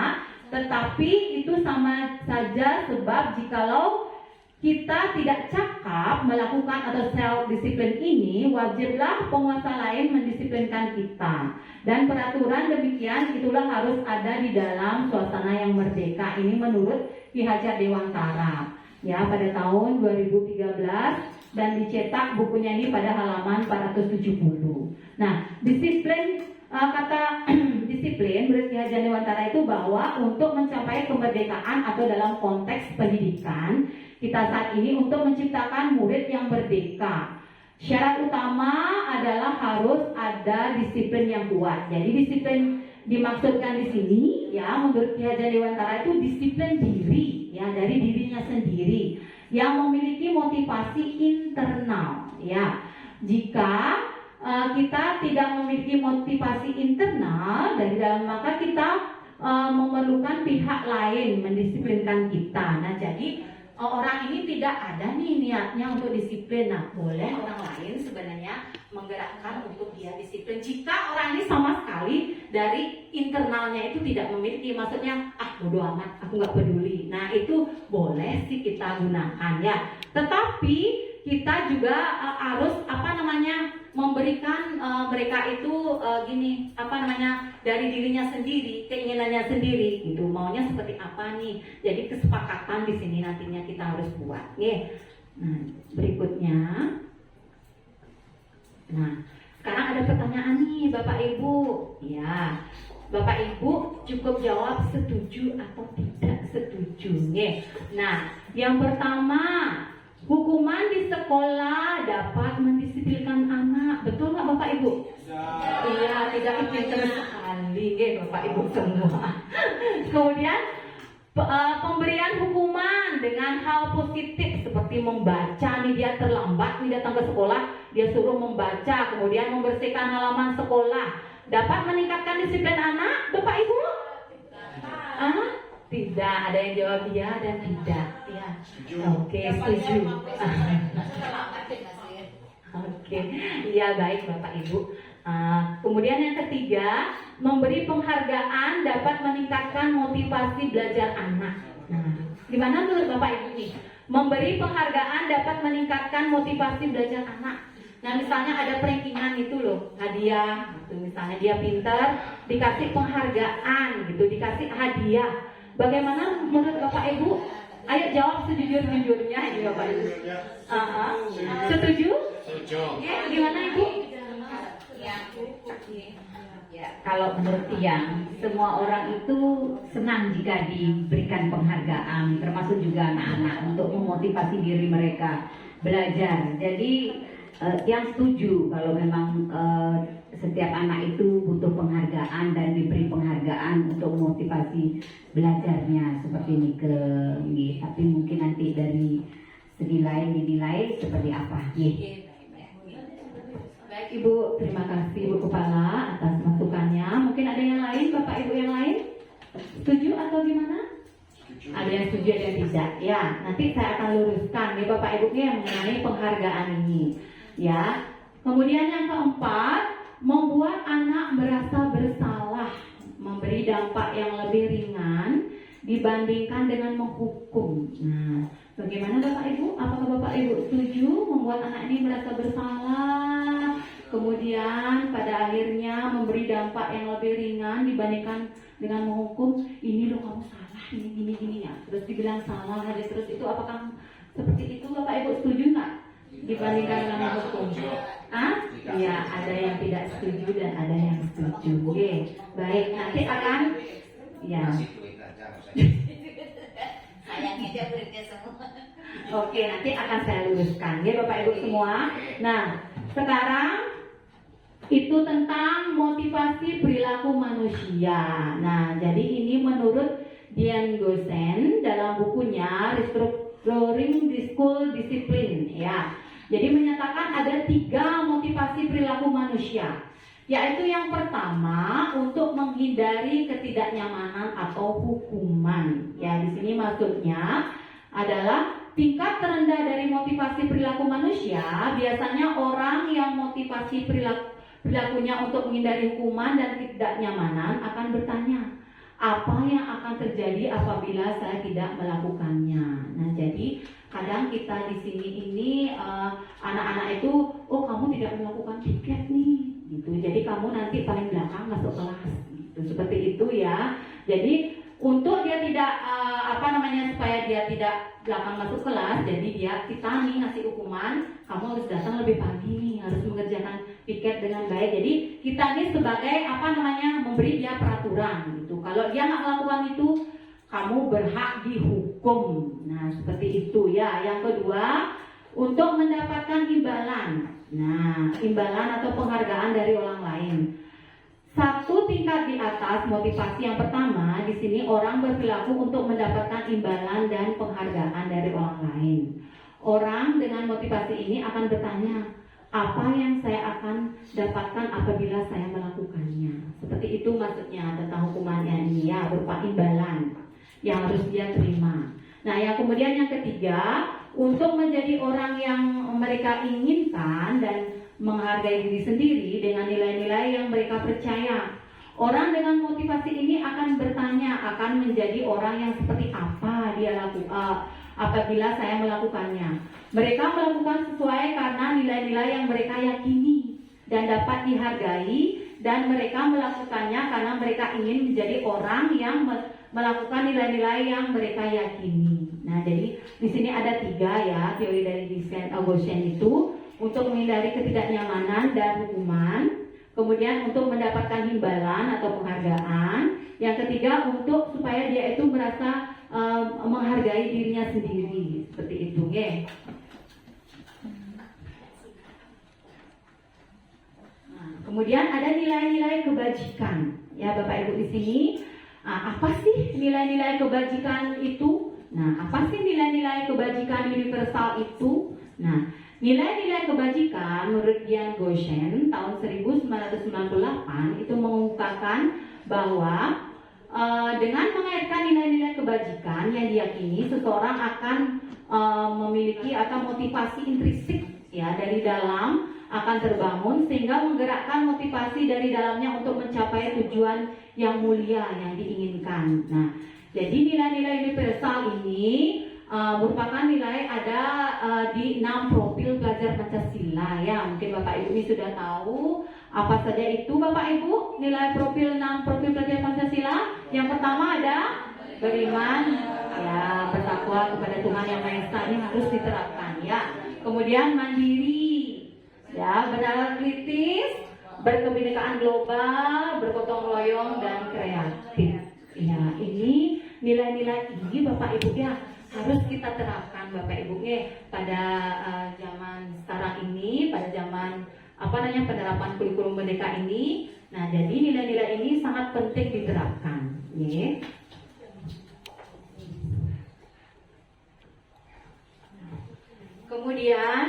tetapi itu sama saja sebab jikalau kita tidak cakap melakukan atau self disiplin ini, wajiblah penguasa lain mendisiplinkan kita. Dan peraturan demikian itulah harus ada di dalam suasana yang merdeka. Ini menurut Ki Hajar Dewantara. Ya, pada tahun 2013 dan dicetak bukunya ini pada halaman 470. Nah, disiplin kata disiplin menurut Ki Hajar Dewantara itu bahwa untuk mencapai kemerdekaan atau dalam konteks pendidikan kita saat ini untuk menciptakan murid yang merdeka. Syarat utama adalah harus ada disiplin yang kuat. Jadi disiplin dimaksudkan di sini ya menurut Ki Hajar Dewantara itu disiplin diri ya dari dirinya sendiri yang memiliki motivasi internal ya. Jika kita tidak memiliki motivasi internal dari dalam maka kita memerlukan pihak lain mendisiplinkan kita. Nah jadi orang ini tidak ada nih niatnya untuk disiplin. Nah, boleh orang lain sebenarnya menggerakkan untuk dia disiplin. Jika orang ini sama sekali dari internalnya itu tidak memiliki, maksudnya bodo amat, aku nggak peduli. Nah, itu boleh sih kita gunakan ya. Tetapi kita juga harus memberikan mereka itu dari dirinya sendiri, keinginannya sendiri gitu, maunya seperti apa nih. Jadi kesepakatan di sini nantinya kita harus buat. Nah, berikutnya. Nah, sekarang ada pertanyaan nih Bapak Ibu. Ya, Bapak Ibu cukup jawab setuju atau tidak setuju. Nah, yang pertama, hukuman di sekolah dapat mendisiplinkan anak. Betul nggak Bapak Ibu? Iya, tidak pintar sekali Bapak Ibu semua. Kemudian pemberian hukuman dengan hal positif seperti membaca nih, dia terlambat nih datang ke sekolah, dia suruh membaca, kemudian membersihkan halaman sekolah, dapat meningkatkan disiplin anak, Bapak Ibu? Tidak, ada yang jawab ya dan tidak. Ya. Oke, setuju. Oke, iya baik Bapak Ibu. Kemudian yang ketiga, memberi penghargaan dapat meningkatkan motivasi belajar anak. Nah, gimana menurut Bapak Ibu nih? Memberi penghargaan dapat meningkatkan motivasi belajar anak. Nah, misalnya ada perankingan itu loh, hadiah. Gitu. Misalnya dia pintar, dikasih penghargaan, gitu, dikasih hadiah. Bagaimana menurut Bapak Ibu? Ayo jawab sejujur-jujurnya ini Bapak Ibu. Setuju? Setuju. Ya, gimana Ibu? Ya, kalau menurut Tiang, semua orang itu senang jika diberikan penghargaan, termasuk juga anak-anak untuk memotivasi diri mereka belajar. Jadi Tiang setuju kalau memang setiap anak itu butuh penghargaan dan diberi penghargaan untuk memotivasi belajarnya seperti ini tapi mungkin nanti dari segi lain dinilai seperti apa. Baik Ibu, terima kasih Ibu Kepala atas masukannya. Mungkin ada yang lain, Bapak Ibu yang lain? Setuju atau gimana? Ada yang setuju, ada yang tidak. Ya, nanti saya akan luruskan nih Bapak Ibu yang mengenai penghargaan ini. Ya. Kemudian yang keempat, membuat anak merasa bersalah, memberi dampak yang lebih ringan dibandingkan dengan menghukum. Nah, bagaimana Bapak Ibu? Apakah Bapak Ibu setuju membuat anak ini merasa bersalah, kemudian pada akhirnya memberi dampak yang lebih ringan dibandingkan dengan menghukum ini loh kamu salah gini ya, terus dibilang salah terus itu apakah seperti itu Bapak Ibu setuju nggak dibandingkan dengan menghukum? Iya, ada yang tidak setuju dan ada yang setuju. Oke, baik, nanti akan ya. Oke, nanti akan saya luruskan ya Bapak Ibu semua. Nah, sekarang itu tentang motivasi perilaku manusia. Nah, jadi ini menurut Dian Gosen dalam bukunya Restructuring the School Discipline ya. Jadi menyatakan ada 3 motivasi perilaku manusia, yaitu yang pertama untuk menghindari ketidaknyamanan atau hukuman. Ya, di sini maksudnya adalah tingkat terendah dari motivasi perilaku manusia. Biasanya orang yang motivasi perilakunya untuk menghindari hukuman dan ketidaknyamanan akan bertanya, apa yang akan terjadi apabila saya tidak melakukannya. Nah, jadi kadang kita di sini ini anak-anak itu, oh kamu tidak melakukan piket nih, gitu. Jadi kamu nanti paling belakang masuk kelas, gitu. Seperti itu ya. Jadi untuk dia tidak supaya dia tidak belakang masuk kelas, jadi kita nih ngasih hukuman, kamu harus datang lebih pagi nih, harus mengerjakan piket dengan baik. Jadi kita ini sebagai memberi dia peraturan gitu. Kalau dia nggak melakukan itu, kamu berhak dihukum. Nah, seperti itu ya. Yang kedua, untuk mendapatkan imbalan. Nah, imbalan atau penghargaan dari orang lain. Satu tingkat di atas motivasi yang pertama, di sini orang berperilaku untuk mendapatkan imbalan dan penghargaan dari orang lain. Orang dengan motivasi ini akan bertanya, apa yang saya akan dapatkan apabila saya melakukannya. Seperti itu maksudnya tentang hukumannya ini ya, berupa imbalan yang harus dia terima. Nah, yang kemudian yang ketiga, untuk menjadi orang yang mereka inginkan dan menghargai diri sendiri dengan nilai-nilai yang mereka percaya. Orang dengan motivasi ini akan bertanya, akan menjadi orang yang seperti apa dia lakukan apabila saya melakukannya. Mereka melakukan sesuai karena nilai-nilai yang mereka yakini dan dapat dihargai, dan mereka melakukannya karena mereka ingin menjadi orang yang melakukan nilai-nilai yang mereka yakini. Nah, jadi di sini ada 3 ya teori dari Gosen itu. Untuk menghindari ketidaknyamanan dan hukuman, kemudian untuk mendapatkan imbalan atau penghargaan, yang ketiga untuk supaya dia itu merasa menghargai dirinya sendiri, seperti itu ya. Nah, kemudian ada nilai-nilai kebajikan ya Bapak Ibu di sini. Apa sih nilai-nilai kebajikan itu? Nah, apa sih nilai-nilai kebajikan universal itu? Nah, nilai-nilai kebajikan menurut Dian Gosen tahun 1998 itu mengungkapkan bahwa dengan mengaitkan nilai-nilai kebajikan yang diyakini, seseorang akan memiliki atau motivasi intrinsik ya dari dalam akan terbangun sehingga menggerakkan motivasi dari dalamnya untuk mencapai tujuan yang mulia yang diinginkan. Nah, jadi nilai-nilai universal ini merupakan nilai ada di 6 profil pelajar Pancasila ya. Mungkin Bapak Ibu ini sudah tahu apa saja itu Bapak Ibu nilai 6 profil pelajar Pancasila. Yang pertama ada beriman ya, bertakwa kepada Tuhan Yang Maha Esa, ini harus diterapkan ya. Kemudian mandiri ya, bernalar kritis, berkebinekaan global, bergotong royong dan kreatif. Ya, ini nilai-nilai ini Bapak Ibu ya harus kita terapkan Bapak Ibu pada zaman sekarang ini, pada zaman penerapan kurikulum merdeka ini. Nah, jadi nilai-nilai ini sangat penting diterapkan ya. Kemudian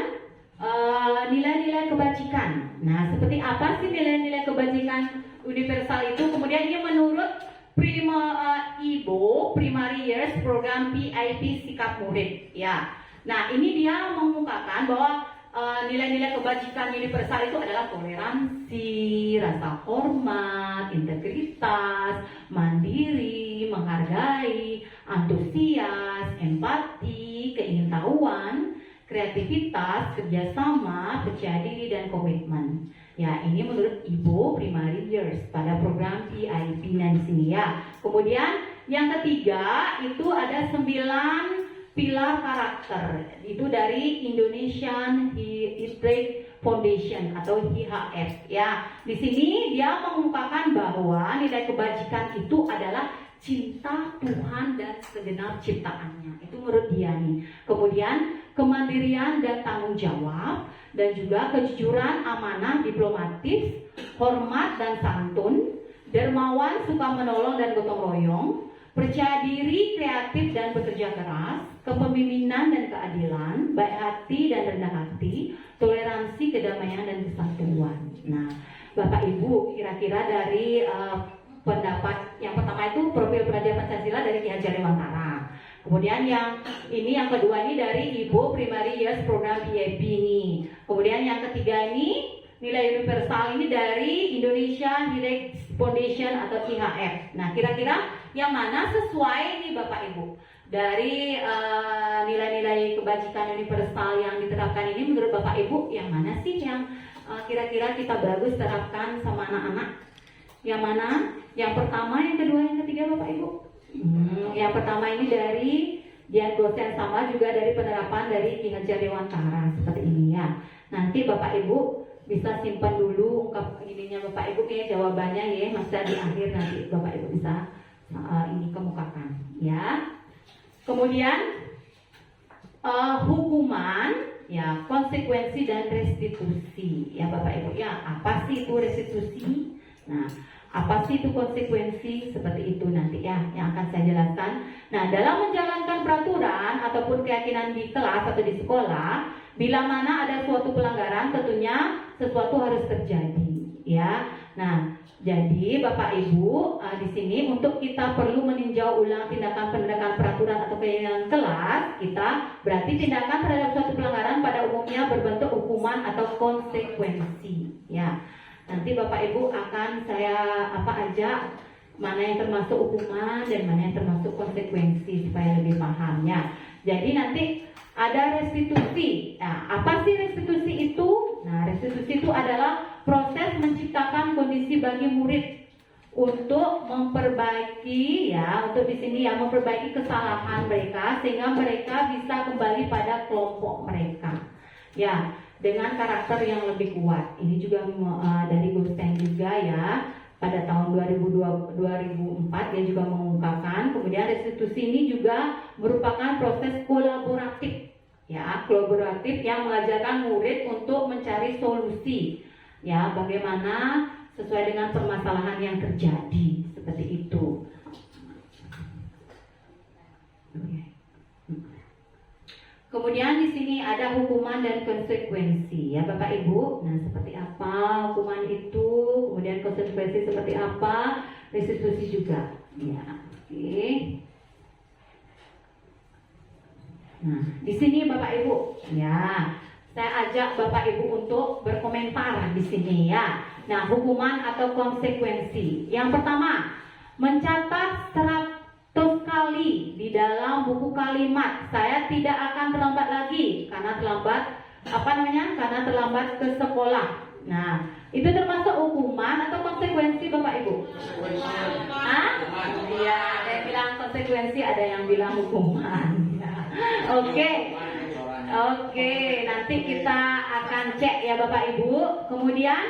nilai-nilai kebajikan. Nah, seperti apa sih nilai-nilai kebajikan universal itu? Kemudian ini menurut IBO Primary Years Program PIP Sikap Murid ya. Nah, ini dia mengungkapkan bahwa nilai-nilai kebajikan universal itu adalah toleransi, rasa hormat, integritas, mandiri, menghargai, antusias, empati, keingintahuan, kreativitas, kerjasama, percaya diri, dan komitmen. Ya, ini menurut Ibu primary years pada program PIP di sini ya. Kemudian yang ketiga itu ada 9 pilar karakter. Itu dari Indonesian History Foundation atau IHF ya. Di sini dia mengungkapkan bahwa nilai kebajikan itu adalah cinta Tuhan dan segenap ciptaannya. Itu menurut dia nih. Kemudian kemandirian dan tanggung jawab, dan juga kejujuran, amanah, diplomatis, hormat dan santun, dermawan, suka menolong dan gotong royong, percaya diri, kreatif dan bekerja keras, kepemimpinan dan keadilan, baik hati dan rendah hati, toleransi, kedamaian dan kesatuan. Nah, Bapak Ibu, kira-kira dari pendapat yang pertama itu profil pelajar Pancasila dari Ki Hajar Dewantara. Kemudian yang kedua ini dari Ibu Primary Years Program PIP ini. Kemudian yang ketiga ini nilai universal ini dari Indonesia Direct Foundation atau IHF. Nah, kira-kira yang mana sesuai nih Bapak Ibu dari nilai-nilai kebajikan universal yang diterapkan ini menurut Bapak Ibu yang mana sih yang kira-kira kita bagus terapkan sama anak-anak? Yang mana? Yang pertama, yang kedua, yang ketiga Bapak Ibu? Yang pertama ini dari Dian Gosen, sama juga dari penerapan dari Ki Hajar Dewantara seperti ini ya. Nanti Bapak Ibu bisa simpan dulu ungkap ininya Bapak Ibu ya, jawabannya ya, masa di akhir nanti Bapak Ibu bisa ini kemukakan ya. Kemudian hukuman ya, konsekuensi dan restitusi ya Bapak Ibu ya. Apa sih itu restitusi? Nah, apa sih itu konsekuensi? Seperti itu nanti ya yang akan saya jelaskan. Nah, dalam menjalankan peraturan ataupun keyakinan di kelas atau di sekolah, bila mana ada suatu pelanggaran, tentunya sesuatu harus terjadi ya. Nah, jadi Bapak Ibu di sini untuk kita perlu meninjau ulang tindakan penegakan peraturan atau keyakinan kelas kita, berarti tindakan terhadap suatu pelanggaran pada umumnya berbentuk hukuman atau konsekuensi ya. Nanti Bapak Ibu akan saya aja mana yang termasuk hukuman dan mana yang termasuk konsekuensi supaya lebih paham ya. Jadi nanti ada restitusi. Nah, apa sih restitusi itu? Nah, restitusi itu adalah proses menciptakan kondisi bagi murid untuk memperbaiki ya, untuk di sini ya memperbaiki kesalahan mereka sehingga mereka bisa kembali pada kelompok mereka. Ya, dengan karakter yang lebih kuat. Ini juga dari Gosen juga ya. Pada tahun 2004 dia juga mengungkapkan. Kemudian restitusi ini juga merupakan proses kolaboratif ya, kolaboratif yang mengajarkan murid untuk mencari solusi ya, bagaimana sesuai dengan permasalahan yang terjadi seperti itu. Kemudian di sini ada hukuman dan konsekuensi ya Bapak Ibu. Nah, seperti apa hukuman itu, kemudian konsekuensi seperti apa, restitusi juga. Ya, oke. Nah, di sini Bapak Ibu, ya, saya ajak Bapak Ibu untuk berkomentar di sini ya. Nah, hukuman atau konsekuensi. Yang pertama, mencatat 100 kali di dalam buku kalimat. Saya tidak akan terlambat lagi karena terlambat ke sekolah. Nah, itu termasuk hukuman atau konsekuensi Bapak Ibu? Iya, ada yang bilang konsekuensi, ada yang bilang hukuman. Oke, nanti kita akan cek ya Bapak Ibu. Kemudian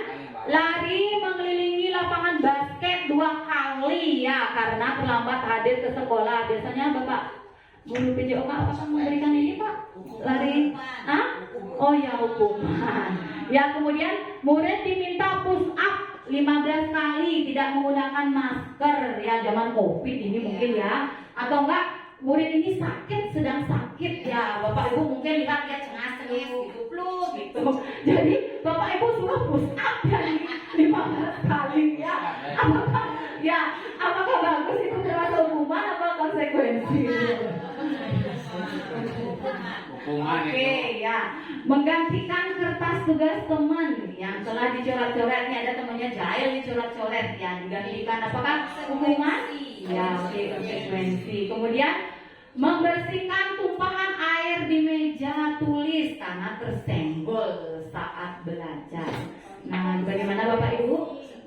lari mengelilingi lapangan basket 2 kali ya karena terlambat hadir ke sekolah. Biasanya Bapak guru PJOK apakah memberikan ini Pak? Lari? Oh ya, hukuman. Ya, kemudian murid diminta push up 15 kali tidak menggunakan masker ya, zaman Covid ini mungkin ya. Atau enggak murid ini sedang sakit ya, Bapak Ibu mungkin lihat ya cengas-cengis gitu, pluk gitu. Jadi Bapak Ibu suruh push up ya 15 kali ya. Apakah bagus itu termasuk hukuman atau konsekuensi? Oke ya, menggantikan kertas tugas teman yang telah dicoret-coret. Ini ada temannya jahil dicoret-coret ya, digantikan apakah hukuman? Ya, oke, konsekuensi. Kemudian membersihkan tumpahan air di meja tulis karena tersenggol saat belajar. Nah, bagaimana Bapak Ibu?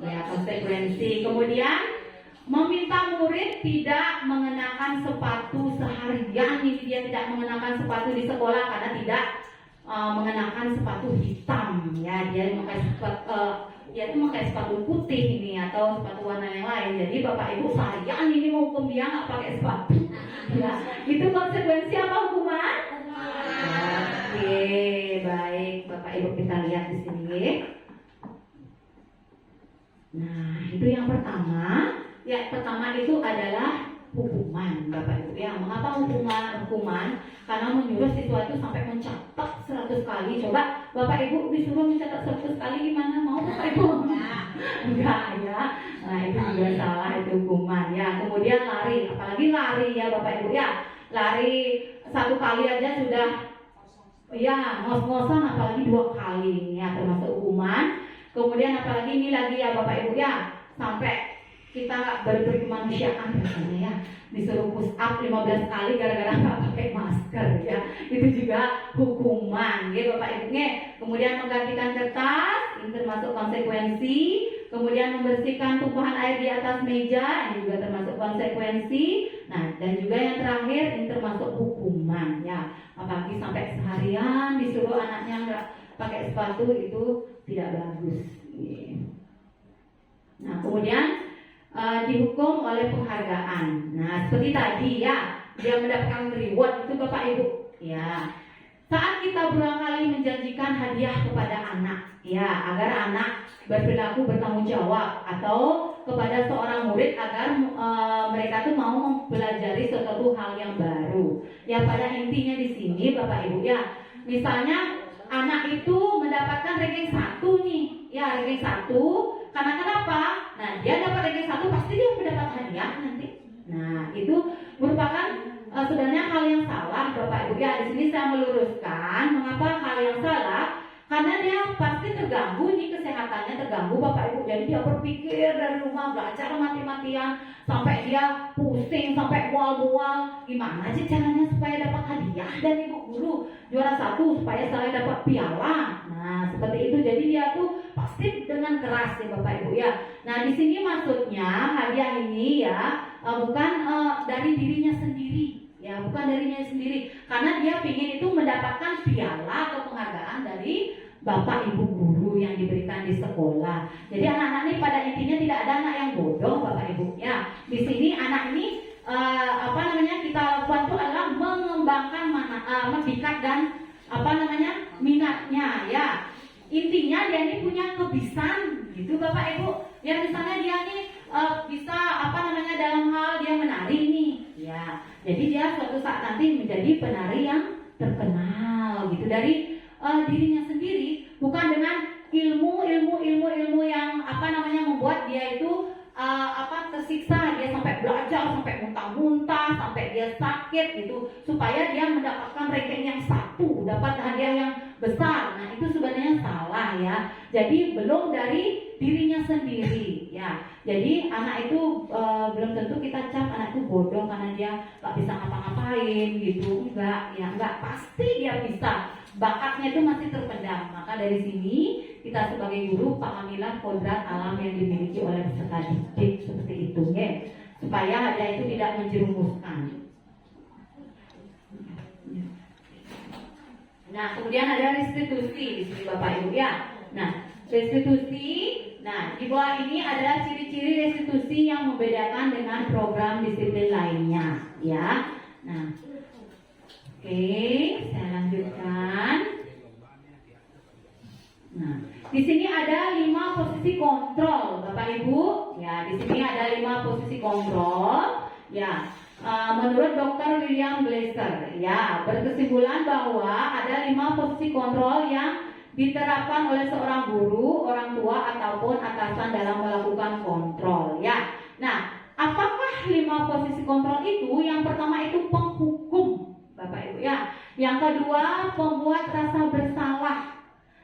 Ya, konsekuensi. Kemudian meminta murid tidak mengenakan sepatu seharian. Ini dia tidak mengenakan sepatu di sekolah karena tidak mengenakan sepatu hitam. Ya, dia memakai sepatu putih ini atau sepatu warna yang lain. Jadi Bapak Ibu seharian ini mau kembiang nggak pakai sepatu. Ya, itu konsekuensi apa hukuman? Oke, baik Bapak Ibu kita lihat di sini. Nah, itu yang pertama. Ya, pertama itu adalah hukuman, Bapak Ibu. Ya, mengapa hukuman? Karena menyuruh siswa itu sampai mencatat 100 kali. Coba Bapak Ibu disuruh mencatat 100 kali gimana? Mau Bapak Ibu? Enggak ya. Nah, itu juga salah, itu hukuman ya. Kemudian lari, apalagi lari ya Bapak Ibu ya. Lari 1 kali aja sudah ya ngos-ngosan, apalagi 2 kali ya termasuk hukuman. Kemudian apalagi ini lagi ya Bapak Ibu ya, sampai kita nggak berkemanusiaan rasanya ya, disuruh push up 15 kali gara-gara nggak pakai masker ya, itu juga hukuman ya Bapak Ibu. Kemudian menggantikan kertas, ini termasuk konsekuensi. Kemudian membersihkan tumpahan air di atas meja, ini juga termasuk konsekuensi. Nah, dan juga yang terakhir ini termasuk hukuman ya, apalagi sampai seharian disuruh anaknya nggak pakai sepatu, itu tidak bagus. Nah, kemudian dihukum oleh penghargaan. Nah, seperti tadi ya, dia mendapatkan reward itu Bapak Ibu. Ya, saat kita berulang kali menjanjikan hadiah kepada anak, ya, agar anak berperilaku bertanggung jawab, atau kepada seorang murid agar mereka tuh mau mempelajari sesuatu hal yang baru. Ya, pada intinya di sini Bapak Ibu ya, misalnya anak itu mendapatkan ranking 1 nih, ya ranking 1. Karena kenapa? Nah, dia dapat ranking 1 pasti dia mendapat hadiah nanti. Nah, itu merupakan sebenarnya hal yang salah Bapak Ibu ya. Di sini saya meluruskan mengapa hal yang salah. Karena dia pasti terganggu nih, kesehatannya terganggu Bapak Ibu. Jadi dia berpikir dari rumah, belajar mati-matian, sampai dia pusing, sampai mual-mual. Gimana sih caranya supaya dapat hadiah dari ibu guru? Juara 1 supaya saya dapat piala. Nah, seperti itu. Jadi dia tuh pasti dengan keras ya Bapak Ibu ya. Nah, di sini maksudnya hadiah ini ya bukan dari dirinya sendiri. Ya, bukan darinya sendiri, karena dia ingin itu mendapatkan piala atau penghargaan dari Bapak Ibu guru yang diberikan di sekolah. Jadi anak-anak ini pada intinya tidak ada anak yang bodoh Bapak Ibu ya. Di sini anak ini kita lakukan itu adalah mengembangkan mendikat dan minatnya ya. Intinya dia ini punya kebiasaan gitu Bapak Ibu. Ya, misalnya dia ini bisa dalam hal dia menari nih ya. Jadi dia suatu saat nanti menjadi penari yang terkenal gitu dari dirinya sendiri, bukan dengan ilmu yang membuat dia itu tersiksa, dia sampai belajar sampai muntah-muntah, sampai dia sakit gitu, supaya dia mendapatkan ranking yang 1, dapat hadiah yang besar. Nah, itu sebenarnya salah ya. Jadi belum dari dirinya sendiri ya. Jadi anak itu belum tentu kita cap anak itu bodoh karena dia nggak bisa ngapa-ngapain gitu. Enggak, pasti dia bisa. Bakatnya itu masih terpendam. Maka dari sini kita sebagai guru pahamilah kodrat alam yang dimiliki oleh peserta didik seperti itu ya, supaya hadiah itu tidak menjerumuskan. Nah, kemudian ada restitusi di sini Bapak Ibu ya. Nah, restitusi, di bawah ini adalah ciri-ciri restitusi yang membedakan dengan program disiplin lainnya ya. Nah, oke, saya lanjutkan. Nah, di sini ada 5 posisi kontrol Bapak Ibu. Ya, di sini ada 5 posisi kontrol. Ya, menurut Dr. William Glasser, ya, berkesimpulan bahwa ada 5 posisi kontrol yang diterapkan oleh seorang guru, orang tua ataupun atasan dalam melakukan kontrol. Ya, nah, apakah 5 posisi kontrol itu? Yang pertama itu penghukum, Bapak Ibu ya. Yang kedua pembuat rasa bersalah,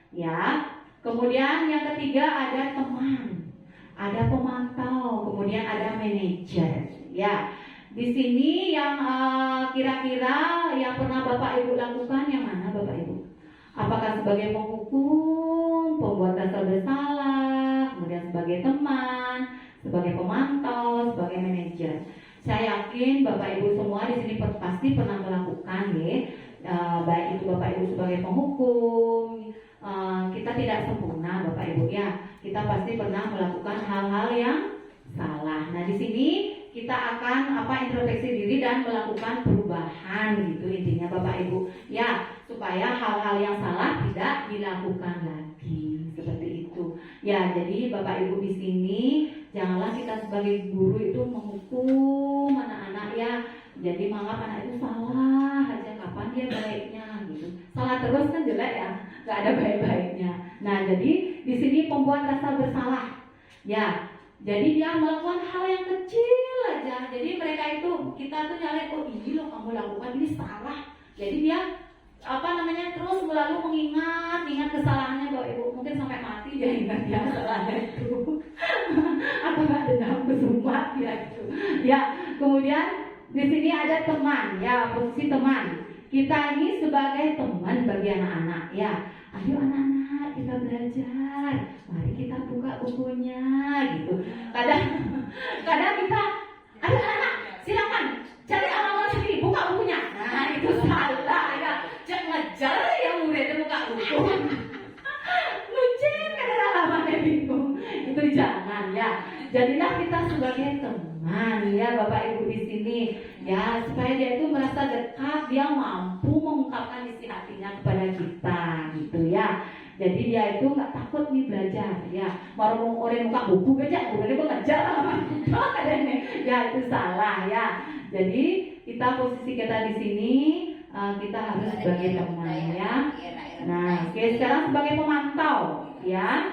ya. Kemudian yang ketiga ada teman, ada pemantau, kemudian ada manajer, ya. Di sini yang kira-kira yang pernah Bapak Ibu lakukan yang mana Bapak Ibu? Apakah sebagai penghukum, pembuat rasa bersalah, kemudian sebagai teman, sebagai pemantau, sebagai manajer. Saya yakin Bapak Ibu semua di sini pasti pernah melakukan ya, baik itu Bapak Ibu sebagai penghukum. Kita tidak sempurna Bapak Ibu ya. Kita pasti pernah melakukan hal-hal yang salah. Nah di sini kita akan introspeksi diri dan melakukan perubahan gitu intinya Bapak Ibu ya, supaya hal-hal yang salah tidak dilakukan lagi seperti itu ya. Jadi Bapak Ibu di sini janganlah kita sebagai guru itu menghukum anak-anak ya. Jadi menganggap anak itu salah aja, kapan dia baiknya gitu. Salah terus kan jelek ya, nggak ada baik-baiknya. Nah jadi di sini pembuat rasa bersalah ya. Jadi dia melakukan hal yang kecil aja. Jadi mereka itu, kita tuh nyalain, oh ini loh kamu lakukan, ini salah. Jadi dia terus selalu mengingat kesalahannya Bapak Ibu. Mungkin sampai mati dia ingat ya kesalahannya itu. Atau nggak dendam bersumpah ya gitu. Ya, kemudian di sini ada teman ya, posisi teman. Kita ini sebagai teman bagi anak-anak ya. Ayo anak-anak kita belajar, mari kita buka bukunya gitu. Kadang kita, ayo anak-anak silakan cari halaman sendiri, buka bukunya. Nah itu salah ya, jangan ngejar yang murid buka buku. Lucu kadang halamannya bingung, itu jangan ya. Jadilah kita sebagai teman ya Bapak Ibu di sini ya, supaya dia itu merasa dekat, dia mampu mengungkapkan isi hatinya kepada kita gitu ya. Jadi dia itu nggak takut nih belajar ya. Baru mau orang buka buku aja, bukannya belajar katanya. Ya itu salah ya. Jadi posisi kita di sini kita harus sebagai teman ya. Nah, oke, sekarang sebagai pemantau ya.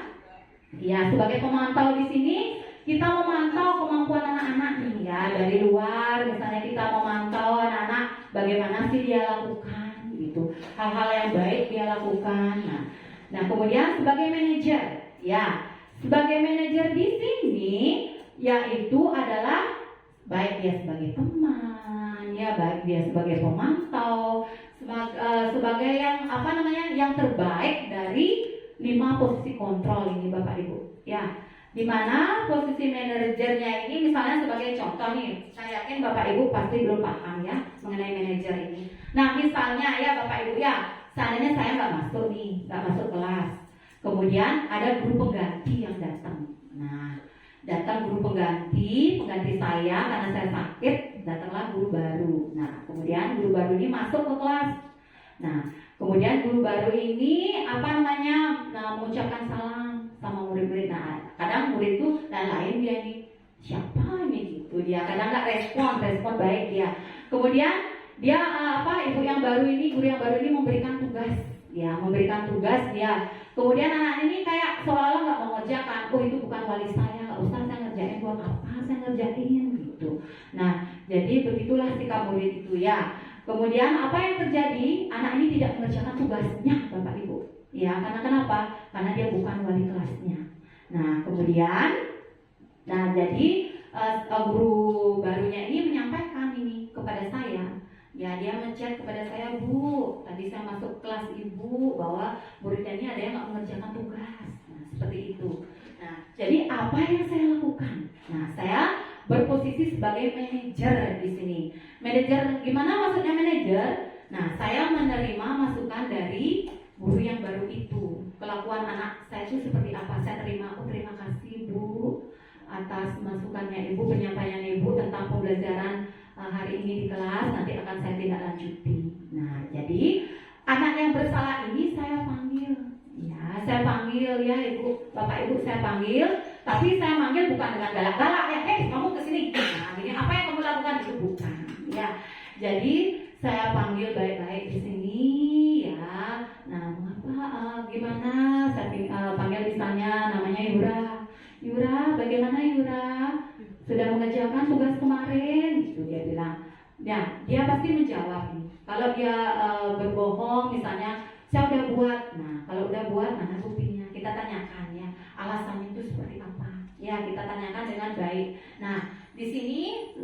Ya, sebagai pemantau di sini kita memantau kemampuan anak-anak nih ya, dari luar. Misalnya kita memantau anak-anak bagaimana sih dia lakukan gitu, hal-hal yang baik dia lakukan. Nah kemudian sebagai manajer ya, sebagai manajer di sini yaitu adalah baik dia sebagai teman ya, baik dia sebagai pemantau, sebagai yang terbaik dari 5 posisi kontrol ini Bapak Ibu ya. Dimana posisi manajernya ini misalnya sebagai contoh nih, saya yakin Bapak Ibu pasti belum paham ya mengenai manajer ini. Nah misalnya ya Bapak Ibu ya, seandainya saya nggak masuk kelas, kemudian ada guru pengganti yang datang. Nah datang guru pengganti saya karena saya sakit, datanglah guru baru. Nah kemudian guru baru ini masuk ke kelas. Nah kemudian guru baru ini mengucapkan salam sama murid-murid. Nah kadang murid itu lain dia nih, siapa ini gitu, dia kadang nggak respon baik dia. Kemudian dia guru yang baru ini memberikan tugas dia. Kemudian anak ini kayak seolah-olah nggak mengerjakan. Oh itu bukan wali saya, nggak usah saya ngerjain, buat apa saya ngerjain gitu. Nah jadi begitulah sikap murid itu ya. Kemudian apa yang terjadi, anak ini tidak mengerjakan tugasnya Bapak Ibu ya, karena kenapa? Karena dia bukan wali kelasnya. Nah kemudian jadi guru barunya ini menyampaikan ini kepada saya ya, dia menchat kepada saya, Bu, tadi saya masuk kelas Ibu bahwa muridnya ini ada yang nggak mengerjakan tugas. Nah seperti itu. Nah jadi apa yang saya lakukan? Nah saya berposisi sebagai manajer di sini. Manajer, gimana maksudnya manajer? Nah saya menerima masukan dari guru yang baru itu. Kelakuan anak saya itu seperti apa? Saya terima. Oh terima kasih Bu atas masukannya Ibu, penyampaian Ibu tentang pembelajaran hari ini di kelas, nanti akan saya tindak lanjuti. Nah jadi anak yang bersalah ini saya panggil ya Ibu, Bapak Ibu saya panggil, tapi saya panggil bukan dengan galak-galak ya, kamu kesini. Nah ini apa yang kamu lakukan itu bukan ya. Jadi saya panggil baik-baik di sini ya. Nah mengapa gimana? Saya panggil misalnya namanya Yura, bagaimana Yura? Sudah mengerjakan tugas kemarin? Gitu dia bilang. Ya, dia pasti menjawab nih. Kalau dia berbohong misalnya, saya udah buat. Nah, kalau udah buat mana buktinya? Kita tanyakan ya, alasannya itu seperti apa? Ya, kita tanyakan dengan baik. Nah, di sini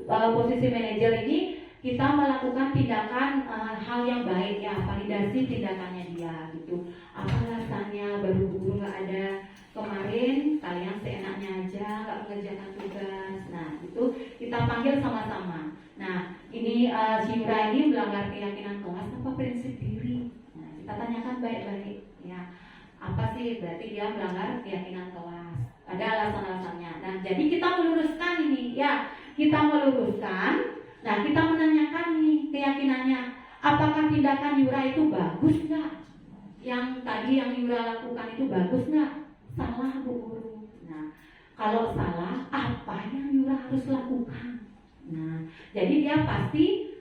posisi manajer ini kita melakukan tindakan hal yang baik ya, validasi tindakannya dia gitu. apa alasannya buru-buru nggak ada kemarin, kalian seenaknya aja nggak mengerjakan tugas. Nah itu kita panggil sama-sama. Nah ini si Yura ini melanggar keyakinan kelas apa prinsip diri. Nah kita tanyakan baik-baik ya, apa sih berarti dia melanggar keyakinan kelas, ada alasan-alasannya. Nah jadi kita meluruskan ini ya, kita meluruskan. Nah kita menanyakan nih keyakinannya, apakah tindakan Yura itu bagus nggak? Yang tadi yang Yura lakukan itu bagus nggak? Salah Bu Guru. Nah kalau salah, apa yang Yura harus lakukan? Nah jadi dia pasti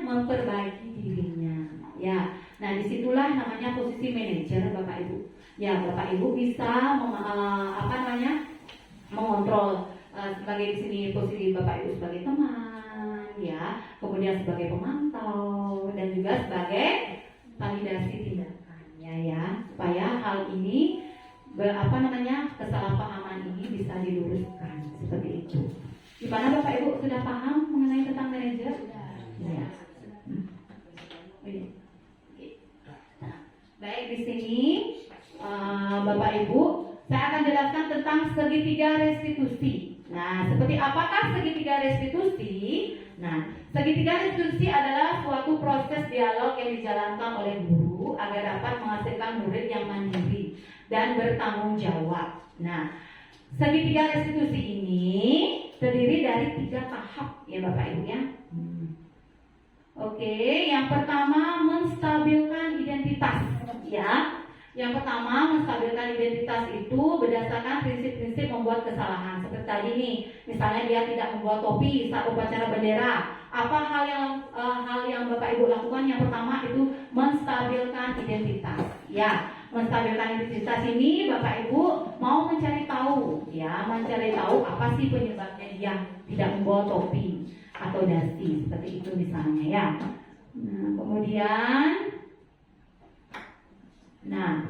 memperbaiki dirinya ya. Nah disitulah namanya posisi manajer Bapak Ibu ya. Bapak Ibu bisa mengontrol sebagai di sini posisi Bapak Ibu sebagai teman ya, kemudian sebagai pemantau dan juga sebagai validasi tindakannya ya, supaya hal ini kesalahpahaman ini bisa diluruskan seperti itu. Gimana Bapak Ibu sudah paham mengenai tentang manajer? Ya. Baik, di sini Bapak Ibu, saya akan jelaskan tentang segitiga restitusi. Nah, seperti apakah segitiga restitusi? Nah, segitiga restitusi adalah suatu proses dialog yang dijalankan oleh guru agar dapat menghasilkan murid yang mandiri dan bertanggung jawab. Nah, segitiga restitusi ini terdiri dari 3 tahap ya Bapak Ibu ya. Oke, yang pertama menstabilkan identitas ya. Yang pertama menstabilkan identitas itu berdasarkan prinsip-prinsip membuat kesalahan. Seperti tadi nih, misalnya dia tidak membuat topi saat upacara bendera. Apa hal yang Bapak Ibu lakukan? Yang pertama itu menstabilkan identitas. Ya, menstabilkan identitas ini Bapak Ibu mau mencari tahu ya, mencari tahu apa sih penyebabnya dia tidak membawa topi atau dasi seperti itu misalnya ya. Nah, kemudian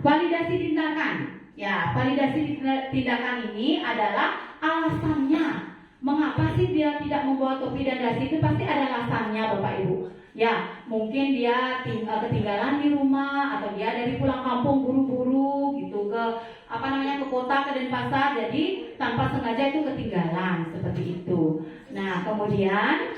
validasi tindakan. Ya, validasi tindakan ini adalah alasannya. Mengapa sih dia tidak membawa topi dan dasi, itu pasti ada alasannya Bapak Ibu. Ya, mungkin dia ketinggalan di rumah atau dia dari pulang kampung buru-buru gitu ke ke kota, ke Denpasar, jadi tanpa sengaja itu ketinggalan seperti itu. Nah, kemudian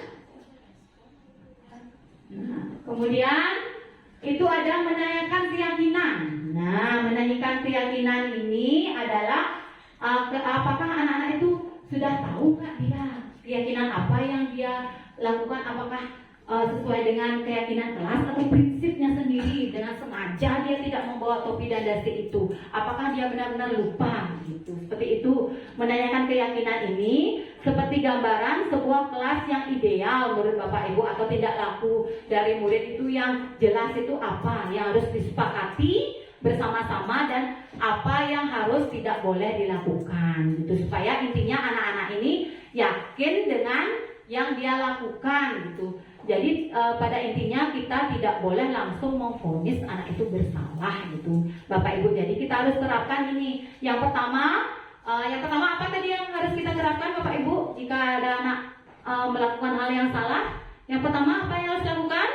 itu ada menanyakan keyakinan. Nah, menanyakan keyakinan ini adalah apakah anak-anak itu sudah tahu nggak dia keyakinan apa yang dia lakukan, apakah sesuai dengan keyakinan kelas atau prinsipnya sendiri dengan sengaja dia tidak membawa topi dan dasi itu, apakah dia benar-benar lupa gitu. Seperti itu, menanyakan keyakinan ini seperti gambaran sebuah kelas yang ideal menurut Bapak Ibu atau tidak laku dari murid itu yang jelas itu apa yang harus disepakati bersama-sama dan apa yang harus tidak boleh dilakukan gitu, supaya intinya anak-anak ini yakin dengan yang dia lakukan gitu. Jadi pada intinya kita tidak boleh langsung memvonis anak itu bersalah gitu Bapak Ibu. Jadi kita harus terapkan ini. Yang pertama apa tadi yang harus kita terapkan Bapak Ibu jika ada anak melakukan hal yang salah? Yang pertama apa yang harus dilakukan?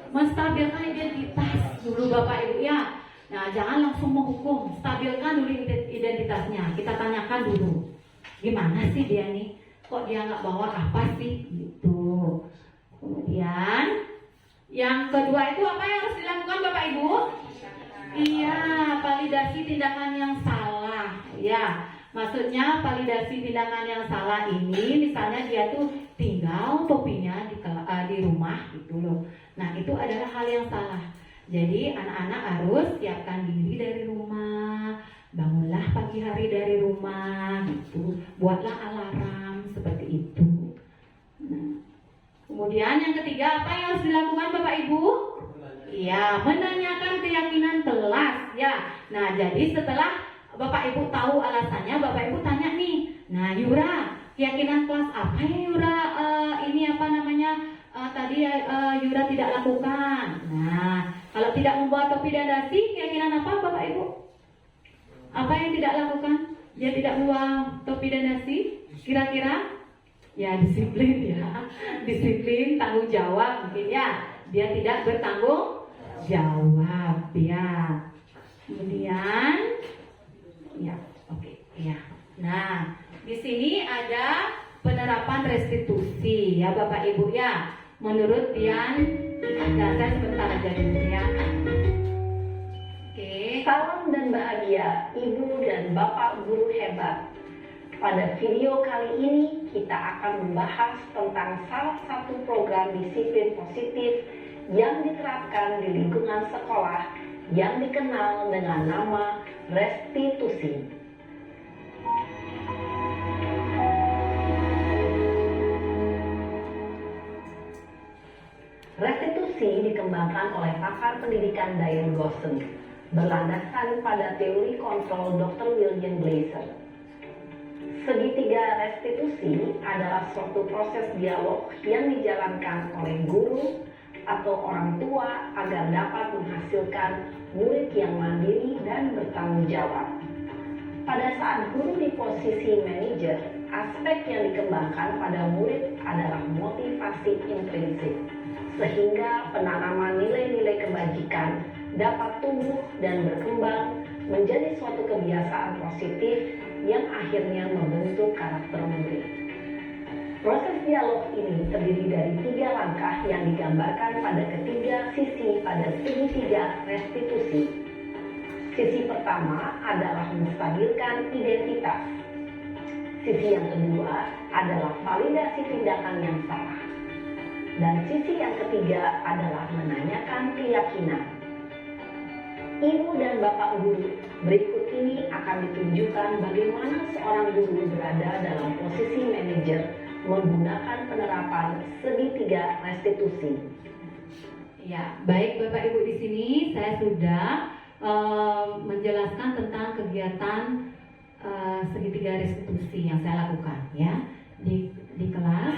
Menstabilkan identitas dulu Bapak Ibu ya. Nah, jangan langsung menghukum, stabilkan dulu identitasnya. Kita tanyakan dulu, gimana sih dia nih? Kok dia nggak bawa apa sih? Gitu. Kemudian, yang kedua itu apa yang harus dilakukan Bapak Ibu? Iya, validasi tindakan yang salah. Ya, maksudnya validasi tindakan yang salah ini, misalnya dia tuh tinggal topinya di rumah gitu loh. Nah, itu adalah hal yang salah. Jadi anak-anak harus siapkan diri dari rumah, bangunlah pagi hari dari rumah, gitu. Buatlah alarm seperti itu. Nah, kemudian yang ketiga apa yang harus dilakukan Bapak Ibu? Iya, menanyakan keyakinan kelas ya. Nah, jadi setelah Bapak Ibu tahu alasannya, Bapak Ibu tanya nih, nah Yura, keyakinan kelas apa ya Yura? Tadi Yura tidak lakukan. Nah, kalau tidak membawa topi dan dasi, keyakinan apa Bapak Ibu? Apa yang tidak lakukan? Dia tidak membawa topi dan dasi? Kira-kira? Ya disiplin ya. Disiplin, tanggung jawab mungkin ya. Dia tidak bertanggung jawab. lengkap ya. Kemudian ya, oke ya. Nah, di sini ada penerapan restitusi ya Bapak Ibu ya. Menurut Dian, nah saya sebentar aja dulu ya. Oke. Salam dan bahagia Ibu dan Bapak guru hebat. Pada video kali ini kita akan membahas tentang salah satu program disiplin positif yang diterapkan di lingkungan sekolah yang dikenal dengan nama restitusi. Restitusi dikembangkan oleh pakar pendidikan Diane Gosson berlandaskan pada teori kontrol Dr. William Glasser. Segitiga restitusi adalah suatu proses dialog yang dijalankan oleh guru atau orang tua agar dapat menghasilkan murid yang mandiri dan bertanggung jawab. Pada saat guru di posisi manajer, aspek yang dikembangkan pada murid adalah motivasi intrinsik, sehingga penanaman nilai-nilai kebajikan dapat tumbuh dan berkembang menjadi suatu kebiasaan positif yang akhirnya membentuk karakter murid. Proses dialog ini terdiri dari 3 langkah yang digambarkan pada ketiga sisi pada segitiga restitusi. Sisi pertama adalah menstabilkan identitas. Sisi yang kedua adalah validasi tindakan yang salah. Dan sisi yang ketiga adalah menanyakan keyakinan. Ibu dan Bapak guru, berikut ini akan ditunjukkan bagaimana seorang guru berada dalam posisi manajer menggunakan penerapan segitiga restitusi. Ya, baik Bapak Ibu, di sini saya sudah menjelaskan tentang kegiatan segitiga restitusi yang saya lakukan ya di kelas.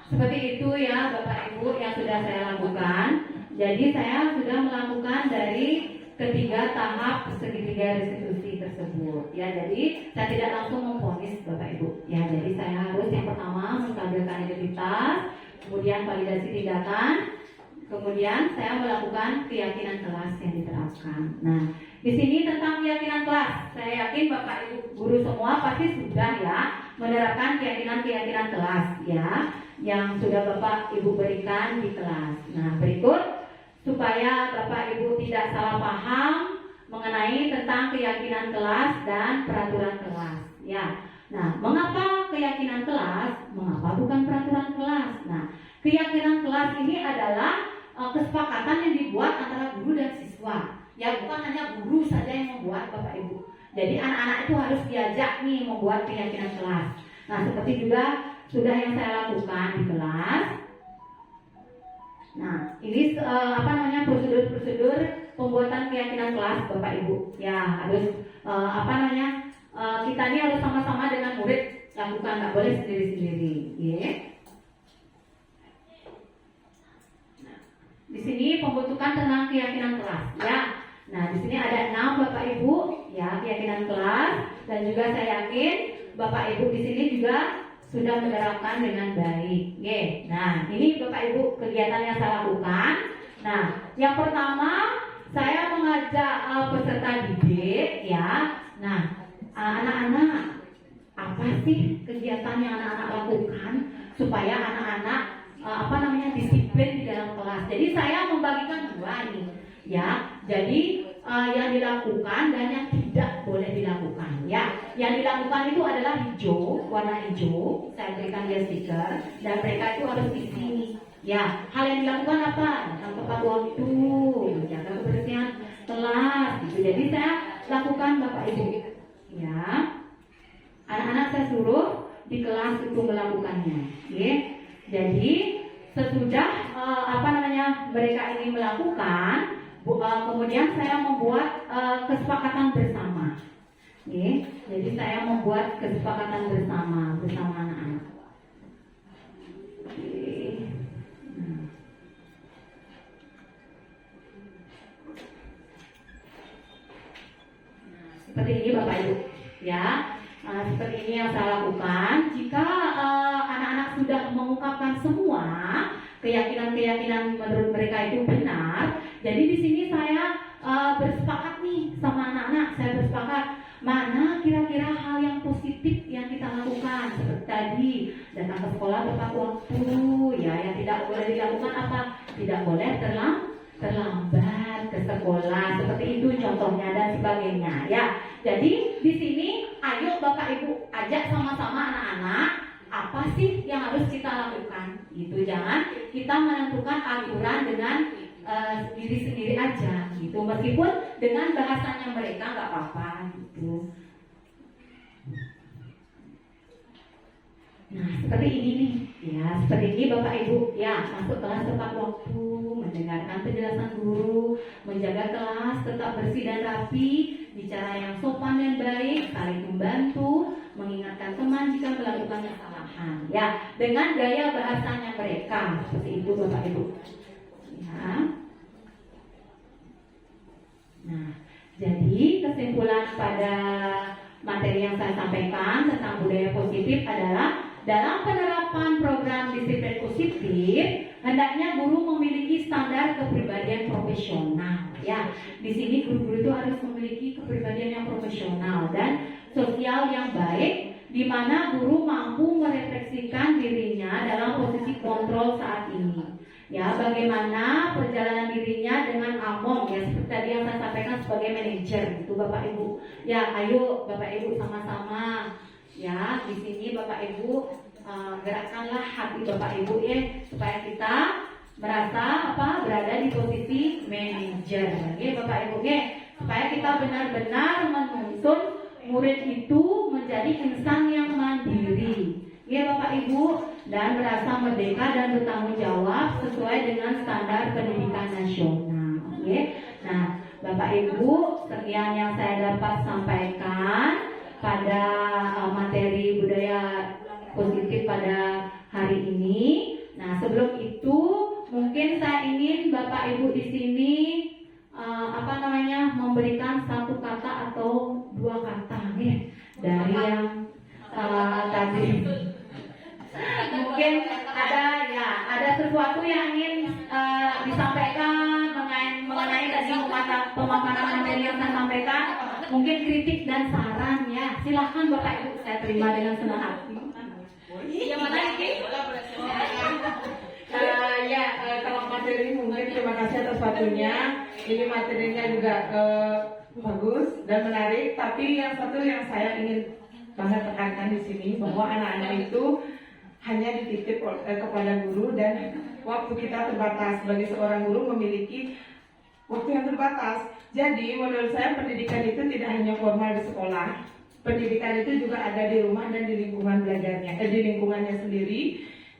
Seperti itu ya Bapak Ibu yang sudah saya lakukan. Jadi saya sudah melakukan dari ketiga tahap segitiga restitusi tersebut. Ya, jadi saya tidak langsung memvonis Bapak Ibu. Ya, jadi saya harus yang pertama menstabilkan identitas, kemudian validasi tindakan, kemudian saya melakukan keyakinan kelas yang diterapkan. Nah, di sini tentang keyakinan kelas, saya yakin Bapak Ibu guru semua pasti sudah ya menerapkan keyakinan kelas ya, yang sudah Bapak Ibu berikan di kelas. Nah, berikut supaya Bapak Ibu tidak salah paham mengenai tentang keyakinan kelas dan peraturan kelas ya. Nah, mengapa keyakinan kelas? Mengapa bukan peraturan kelas? Nah, keyakinan kelas ini adalah kesepakatan yang dibuat antara guru dan siswa. Ya, bukan hanya guru saja yang membuat Bapak Ibu. Jadi anak-anak itu harus diajak nih membuat keyakinan kelas. Nah, seperti juga sudah yang saya lakukan di kelas. Nah, ini prosedur pembuatan keyakinan kelas Bapak Ibu. Ya, harus kita ini harus sama-sama dengan murid lakukan, nggak boleh sendiri-sendiri. Ya. Nah, di sini pembentukan tentang keyakinan kelas. Ya. Nah, di sini ada 6 Bapak Ibu ya keyakinan kelas, dan juga saya yakin Bapak Ibu di sini juga sudah menerapkan dengan baik. Oke. Nah, ini Bapak Ibu kegiatan yang saya lakukan. Nah, yang pertama saya mengajak peserta didik ya. Nah, anak-anak, apa sih kegiatan yang anak-anak lakukan supaya anak-anak disiplin di dalam kelas. Jadi saya membagikan dua nih, ya. Jadi yang dilakukan dan yang tidak boleh dilakukan, ya. Yang dilakukan itu adalah hijau, warna hijau. Saya berikan dia stiker dan mereka itu harus di sini. Ya, hal yang dilakukan apa? Datang tepat waktu, jaga kebersihan kelas. Gitu. Jadi saya lakukan Bapak Ibu, ya. Anak-anak saya suruh di kelas itu melakukannya. Ya. Jadi sesudah mereka ini melakukan, kemudian saya membuat kesepakatan bersama. Ya. Jadi saya membuat kesepakatan bersama anak-anak. Seperti ini Bapak Ibu, ya. Seperti ini yang saya lakukan. Jika anak-anak sudah mengungkapkan semua keyakinan-keyakinan menurut mereka itu benar, jadi di sini saya bersepakat nih sama anak-anak. Saya bersepakat mana kira-kira hal yang positif yang kita lakukan. Seperti tadi datang ke sekolah tepat waktu, ya. Yang tidak boleh dilakukan apa? Tidak boleh terlambat ke sekolah, seperti itu contohnya dan sebagainya, ya. Jadi di sini ayo Bapak Ibu ajak sama-sama anak-anak apa sih yang harus kita lakukan. Itu jangan kita menentukan aturan dengan diri sendiri aja, gitu. Meskipun dengan bahasanya mereka nggak apa-apa, gitu. Nah, seperti ini nih, ya, seperti ini Bapak Ibu, ya, masuk kelas tepat waktu, mendengarkan penjelasan guru, menjaga kelas tetap bersih dan rapi, bicara yang sopan dan baik, saling membantu, mengingatkan teman jika melakukan kesalahan, ya, dengan gaya bahasanya mereka, seperti itu Bapak Ibu, ya. Nah, jadi kesimpulan pada materi yang saya sampaikan tentang budaya positif adalah dalam penerapan program disiplin positif, hendaknya guru memiliki standar kepribadian profesional. Ya, di sini guru-guru itu harus memiliki kepribadian yang profesional dan sosial yang baik, di mana guru mampu merefleksikan dirinya dalam posisi kontrol saat ini. Ya, bagaimana perjalanan dirinya dengan Among, ya, seperti tadi yang saya sampaikan sebagai manajer, itu Bapak Ibu. Ya, ayo Bapak Ibu sama-sama. Ya, di sini Bapak Ibu gerakkanlah hati Bapak Ibu, ya, supaya kita merasa berada di posisi manajer, ya Bapak Ibu, ya, supaya kita benar-benar menuntun murid itu menjadi insan yang mandiri, ya Bapak Ibu, dan merasa merdeka dan bertanggung jawab sesuai dengan standar pendidikan nasional, ya. Nah, Bapak Ibu, sekian yang saya dapat sampaikan pada materi budaya positif pada hari ini. Nah, sebelum itu mungkin saya ingin Bapak Ibu di sini memberikan satu kata atau dua kata, ya, dari yang tadi. Mungkin ada sesuatu yang ingin disampaikan mengenai tadi pemaparan materi yang saya sampaikan. Mungkin kritik dan saran, ya, silahkan Bapak Ibu, saya terima dengan senang hati. Yang mana ini? Kalau materi mungkin terima kasih atas waktunya. Ini materinya juga bagus dan menarik. Tapi yang satu yang saya ingin banget tekankan di sini, bahwa anak-anak itu hanya dititip kepada guru dan waktu kita terbatas. Sebagai seorang guru memiliki waktu yang terbatas. Jadi menurut saya pendidikan itu tidak hanya formal di sekolah. Pendidikan itu juga ada di rumah dan di lingkungan belajarnya, di lingkungannya sendiri.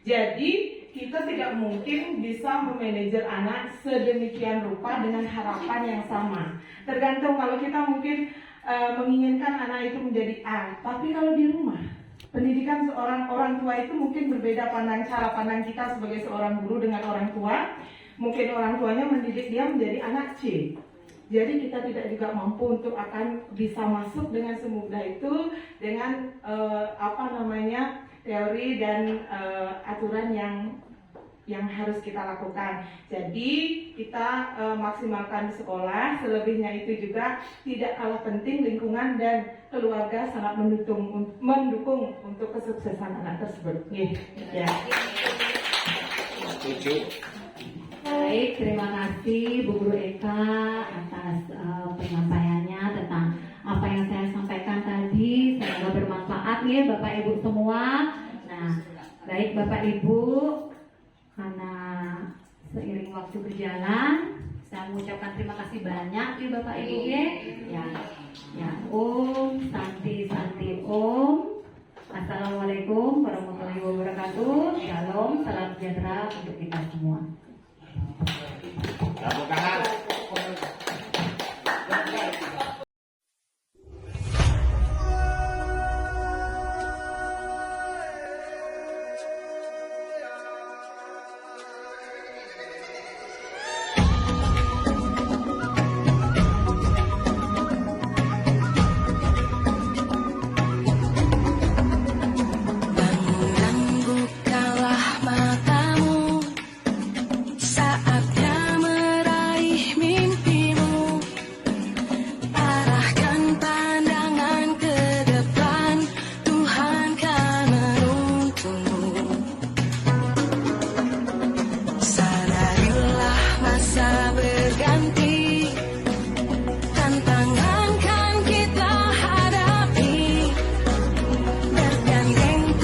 Jadi kita tidak mungkin bisa memanajer anak sedemikian rupa dengan harapan yang sama. Tergantung, kalau kita mungkin menginginkan anak itu menjadi A, tapi kalau di rumah pendidikan seorang orang tua itu mungkin berbeda cara pandang kita sebagai seorang guru dengan orang tua. Mungkin orang tuanya mendidik dia menjadi anak C. Jadi kita tidak juga mampu untuk akan bisa masuk dengan semudah itu dengan teori dan aturan yang harus kita lakukan. Jadi kita maksimalkan di sekolah. Selebihnya itu juga tidak kalah penting, lingkungan dan keluarga sangat mendukung untuk kesuksesan anak tersebut. Ya. Setuju. Baik, terima kasih Bu Guru Eka atas penyampaiannya tentang apa yang saya sampaikan tadi. Semoga bermanfaat ya Bapak Ibu semua. Nah, baik Bapak Ibu, karena seiring waktu berjalan, saya mengucapkan terima kasih banyak ya Bapak Ibu ya. Ya, Om, Santi, Om. Assalamualaikum warahmatullahi wabarakatuh. Shalom, salam sejahtera untuk kita semua. Tepuk tangan.